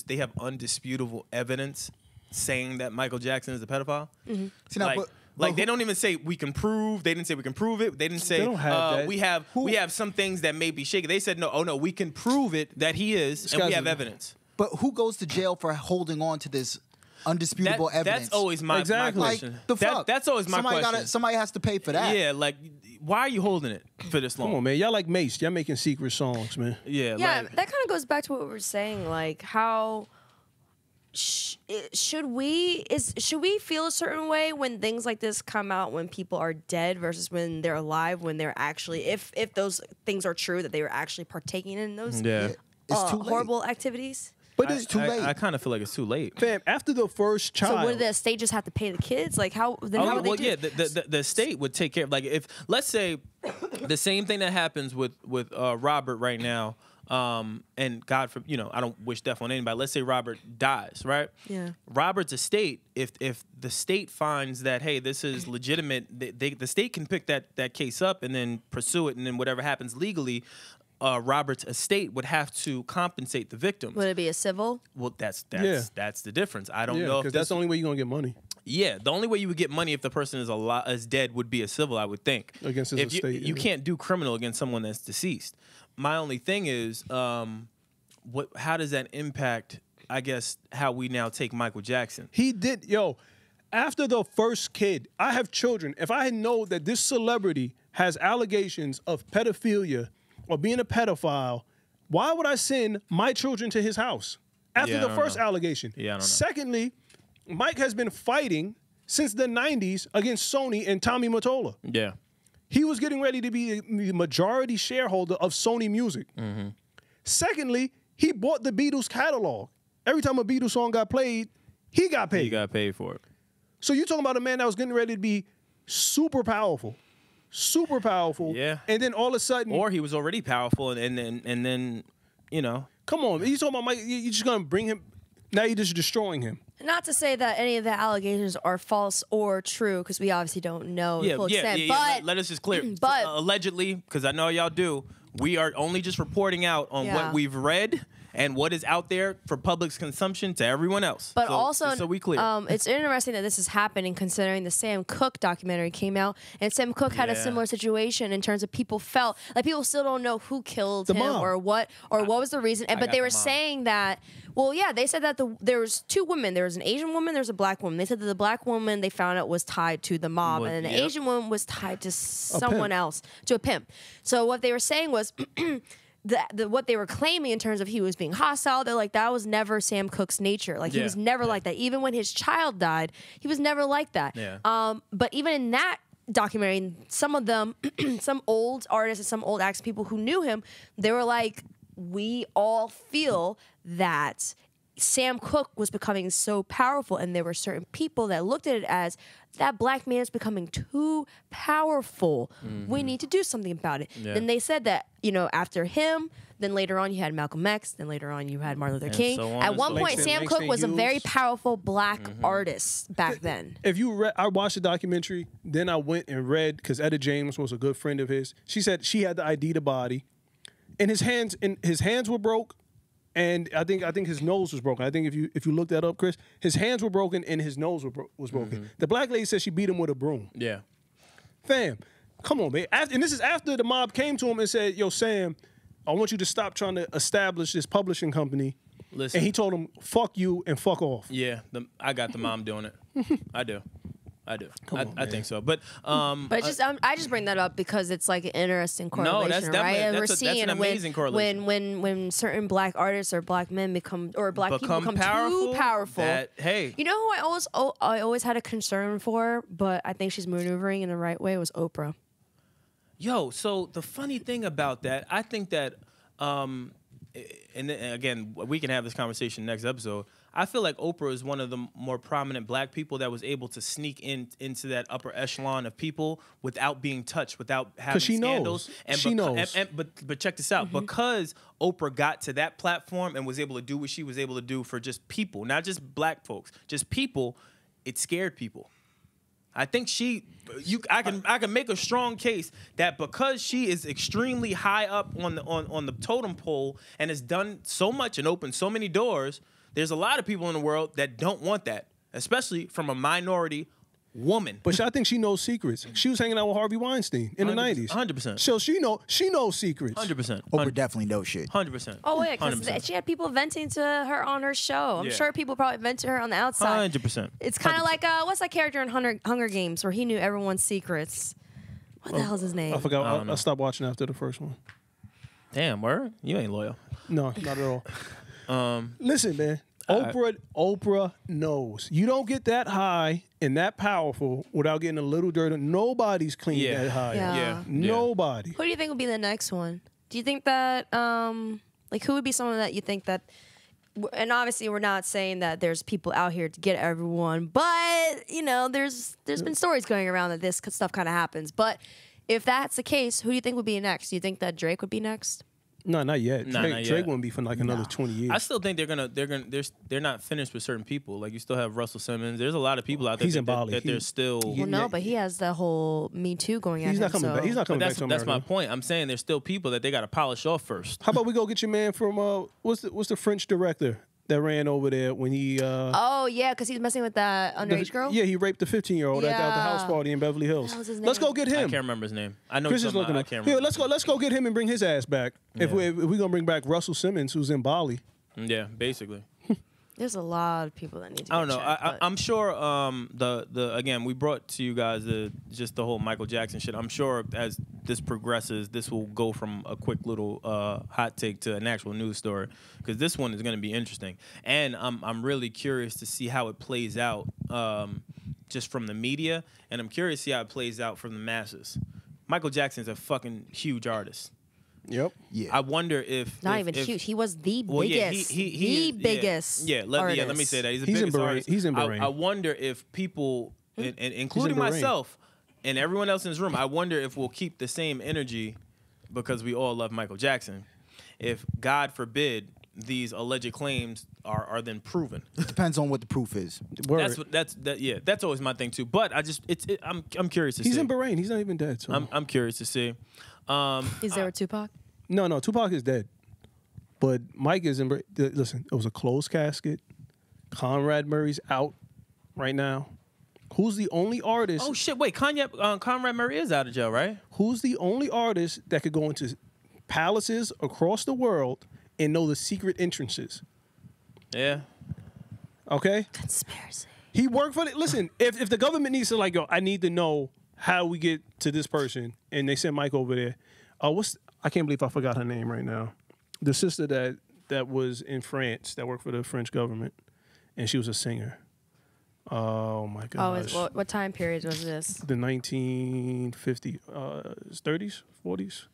they have undisputable evidence saying that Michael Jackson is a pedophile. Mm-hmm. See, now, Like they don't even say we can prove. They didn't say we can prove it. They didn't say They don't have that. we have some things that may be shaky. They said no. Oh no, we can prove it that he is, and we have evidence. But who goes to jail for holding on to this undisputable evidence? That's always my question. Like, the fuck? That's always my question. Somebody has to pay for that. Yeah, like why are you holding it for this long? Come on, man. Y'all like Mace. Y'all making secret songs, man. Yeah, that kind of goes back to what we were saying, like how should we feel a certain way when things like this come out when people are dead versus when they're alive, when they're actually if those things are true that they were actually partaking in those Yeah. It's too late. horrible activities. But It's too late. I kind of feel like it's too late. fam, after the first child. So would the estate just have to pay the kids? Like how then how would they do yeah, it? the state would take care of, like, if let's say the same thing that happens with Robert right now, and God for I don't wish death on anybody. Let's say Robert dies, right? Yeah. Robert's estate, if the state finds that, hey, this is legitimate, the state can pick that case up and then pursue it, and then whatever happens legally, Robert's estate would have to compensate the victims. Would it be a civil? Well, that's Yeah. that's the difference. I don't Yeah, know if because that's this- the only way you're gonna get money. Yeah, the only way you would get money if the person is dead would be a civil, I would think. Against his if estate, you yeah. can't do criminal against someone that's deceased. My only thing is, how does that impact, I guess, how we now take Michael Jackson? He did, after the first kid, I have children. If I know that this celebrity has allegations of pedophilia or being a pedophile, why would I send my children to his house after Yeah, I the don't first know. allegation? Yeah, I don't know. Secondly, Mike has been fighting since the 90s against Sony and Tommy Mottola. Yeah. He was getting ready to be the majority shareholder of Sony Music. Mm-hmm. Secondly, he bought the Beatles catalog. Every time a Beatles song got played, he got paid. You got paid for it. So you're talking about a man that was getting ready to be super powerful. Yeah. And then all of a sudden, Or he was already powerful, and then come on, you talking about Mike? You're just gonna bring him. Now you're just destroying him. Not to say that any of the allegations are false or true, because we obviously don't know the full extent. But Let us just clear. but- Allegedly, because I know y'all do, we are only just reporting out on Yeah. what we've read and what is out there for public's consumption to everyone else. But So- also, so we clear. it's interesting that this is happening considering the Sam Cooke documentary came out, and Sam Cooke had a Yeah. similar situation in terms of people felt like people still don't know who killed The him mom. or what was the reason. And but got they the were mom. saying that. Well, yeah, they said that there was two women. There was an Asian woman. There was a black woman. They said that the black woman they found out was tied to the mob, Was- and the yep. Asian woman was tied to someone pimp. else, to a pimp. So what they were saying was. What they were claiming in terms of he was being hostile, they're like, that was never Sam Cooke's nature. Like, he Yeah. was never like that. Even when his child died, he was never like that. Yeah. But even in that documentary, some of them, some old artists and some old acts, people who knew him, they were like, we all feel that Sam Cooke was becoming so powerful, and there were certain people that looked at it as that black man is becoming too powerful. We need to do something about it. Yeah. Then they said that, after him, then later on you had Malcolm X, then later on you had Martin Luther King. so on At and one so point, forth. Sam Langston Cooke was a very Hughes. powerful black artist back then. If you read, I watched the documentary, then I went and read because Etta James was a good friend of his. She said she had to ID the body, and his hands were broke. And I think his nose was broken. I think if you look that up, Chris, his hands were broken and his nose was broken. The black lady said she beat him with a broom. yeah. Fam, come on, man. And this is after the mob came to him and said, "Yo, Sam, I want you to stop trying to establish this publishing company." Listen. And he told him, "Fuck you and fuck off." Yeah. I got the mom doing it. I do. on, I think so. But But I just bring that up because it's like an interesting correlation, that's definitely- right? And we're that's seeing an amazing correlation. when certain black artists or black men become people become powerful, too powerful. hey. You know who I always had a concern for, but I think she's maneuvering in the right way, was Oprah. Yo, so the funny thing about that, I think that, and then, again, we can have this conversation next episode. I feel like Oprah is one of the more prominent black people that was able to sneak into that upper echelon of people without being touched, without having she scandals. knows. She knows. But check this out. Because Oprah got to that platform and was able to do what she was able to do for just people, not just black folks, just people, it scared people. I think I can make a strong case that because she is extremely high up on the totem pole and has done so much and opened so many doors, there's a lot of people in the world that don't want that. especially from a minority woman. But I think she knows secrets. She was hanging out with Harvey Weinstein in the 90s. 100%. So she knows secrets. 100%. Oprah definitely knows shit. 100%. Oh yeah, because 100%. she had people venting to her on her show. I'm Yeah. sure people probably vent to her on the outside. 100%. It's kind of like what's that character in Hunger Games where he knew everyone's secrets? What the hell's his name? I forgot. I stopped watching after the first one. Damn, word? You ain't loyal. No, not at all. Listen, man. Oprah knows. You don't get that high and that powerful without getting a little dirty. Nobody's clean Yeah. that high. Yeah. Nobody. Who do you think would be the next one? Do you think that like who would be someone that you think that? And obviously, we're not saying that there's people out here to get everyone, but you know, there's been stories going around that this stuff kind of happens. But if that's the case, who do you think would be next? Do you think that Drake would be next? No, not yet. Nah, Drake, not yet. Drake won't be for like another 20 years. I still think they're not finished with certain people. Like you still have Russell Simmons. There's a lot of people out there He's in Bali. that they're still. Well, no, but he has the whole Me Too going at He's him. not coming so. back. He's not coming back to That's America. my point. I'm saying there's still people that they got to polish off first. How about we go get your man from what's the French director that ran over there when he Oh yeah, because he's messing with that underage girl. Yeah, he raped the 15-year-old at the house Yeah. party in Beverly Hills. What was his Let's name? go get I him. can't remember his name. I know. Chris you're is talking looking about- up. I can't Here, remember. let's go get him and bring his ass back. If Yeah. we gonna bring back Russell Simmons, who's in Bali. Yeah, basically. There's a lot of people that need to. I don't get know. checked, but- I'm sure. The again, we brought to you guys just the whole Michael Jackson shit. I'm sure as this progresses, this will go from a quick little hot take to an actual news story because this one is going to be interesting, and I'm really curious to see how it plays out, just from the media, and I'm curious to see how it plays out from the masses. Michael Jackson's a fucking huge artist. Yep. Yeah. I wonder if Not if- even huge. He was the Well, yeah, biggest. he the is- biggest. Yeah, let me artist. say that he's the He's in biggest Bahrain. artist. He's in Bahrain. I wonder if people, and including Bahrain. myself and everyone else in this room, I wonder if we'll keep the same energy because we all love Michael Jackson. If God forbid these alleged claims are then proven. Depends on what the proof is. Word. That's always my thing too. But I'm curious to see. He's in Bahrain. He's not even dead. So. I'm curious to see. Is there a Tupac? No, Tupac is dead. But Mike is in. Listen, it was a closed casket. Conrad Murray's out right now. Who's the only artist? Oh shit! Wait, Conrad Murray is out of jail, right? Who's the only artist that could go into palaces across the world and know the secret entrances? Yeah. Okay. Conspiracy. He worked for the. Listen, if the government needs to I need to know how we get to this person, and they send Mike over there. I can't believe I forgot her name right now. The sister that was in France that worked for the French government, and she was a singer. Oh my gosh. What time period was this? The 1950s, 30s, 40s.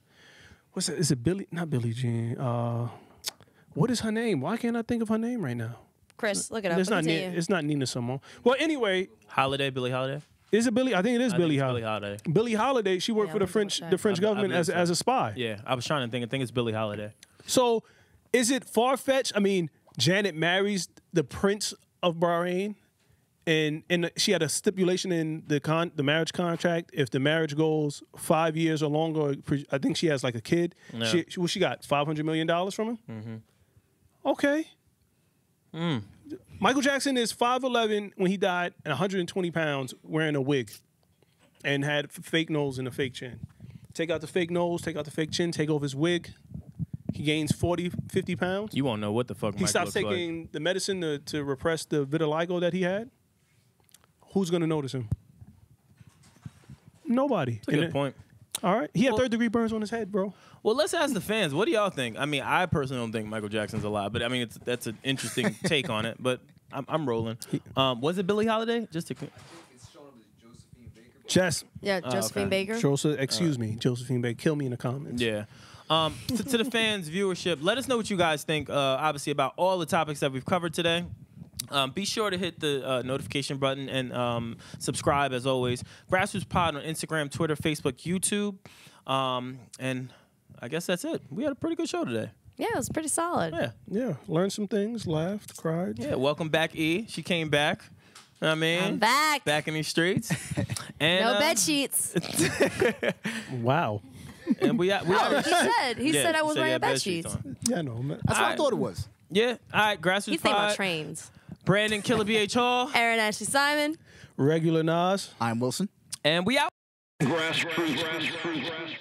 What's that? Is it Billie? Not Billie Jean. What is her name? Why can't I think of her name right now? Chris, look it up. It's not. Continue. It's not Nina Simone. Well, anyway, Billie Holiday. is it Billie? I think it is I Billie think it's Holiday. Billie Holiday. Billie Holiday. She worked Yeah, for the I'm gonna French check. the French I government believe as so. a spy. Yeah, I was trying to think. I think it's Billie Holiday. So, is it far fetched? I mean, Janet marries the Prince of Bahrain, and she had a stipulation in the marriage contract. If the marriage goes 5 years or longer, I think she has like a kid. Yeah. She got $500 million from him. Mm-hmm. Okay. Michael Jackson is 5'11" when he died, and 120 pounds, wearing a wig, and had fake nose and a fake chin. Take out the fake nose, take out the fake chin, take off his wig. He gains 40, 50 pounds. You won't know what the fuck. He Mike stops looks taking the medicine to repress the vitiligo that he had. Who's going to notice him? Nobody. That's a good point. All right. He had Well- third-degree burns on his head, bro. Well, let's ask the fans. What do y'all think? I mean, I personally don't think Michael Jackson's alive, but I mean, that's an interesting take on it. But I'm rolling. Was it Billie Holiday? Just to. Jess, Yeah, Josephine okay. Baker. Josephine Baker. Kill me in the comments. Yeah. To the fans, viewership, let us know what you guys think, obviously, about all the topics that we've covered today. Be sure to hit the notification button and subscribe, as always. Grassroots Pod on Instagram, Twitter, Facebook, YouTube. And I guess that's it. We had a pretty good show today. Yeah, it was pretty solid. Yeah. Yeah. Learned some things, laughed, cried. Yeah. Welcome back, E. She came back. Know what I mean? I'm back. Back in these streets. And, No bed sheets. Wow. And we He said Yeah, I was he said he wearing had bed bed sheets sheets. on. Yeah, no, man. That's what I Alright. thought it was. Yeah. All right. Grassroots You think about Pod. trains. Brandon Killabh Hall. Erin Ashley Simon. Regular Nas. I'm Wylson. And we out. Grassroots.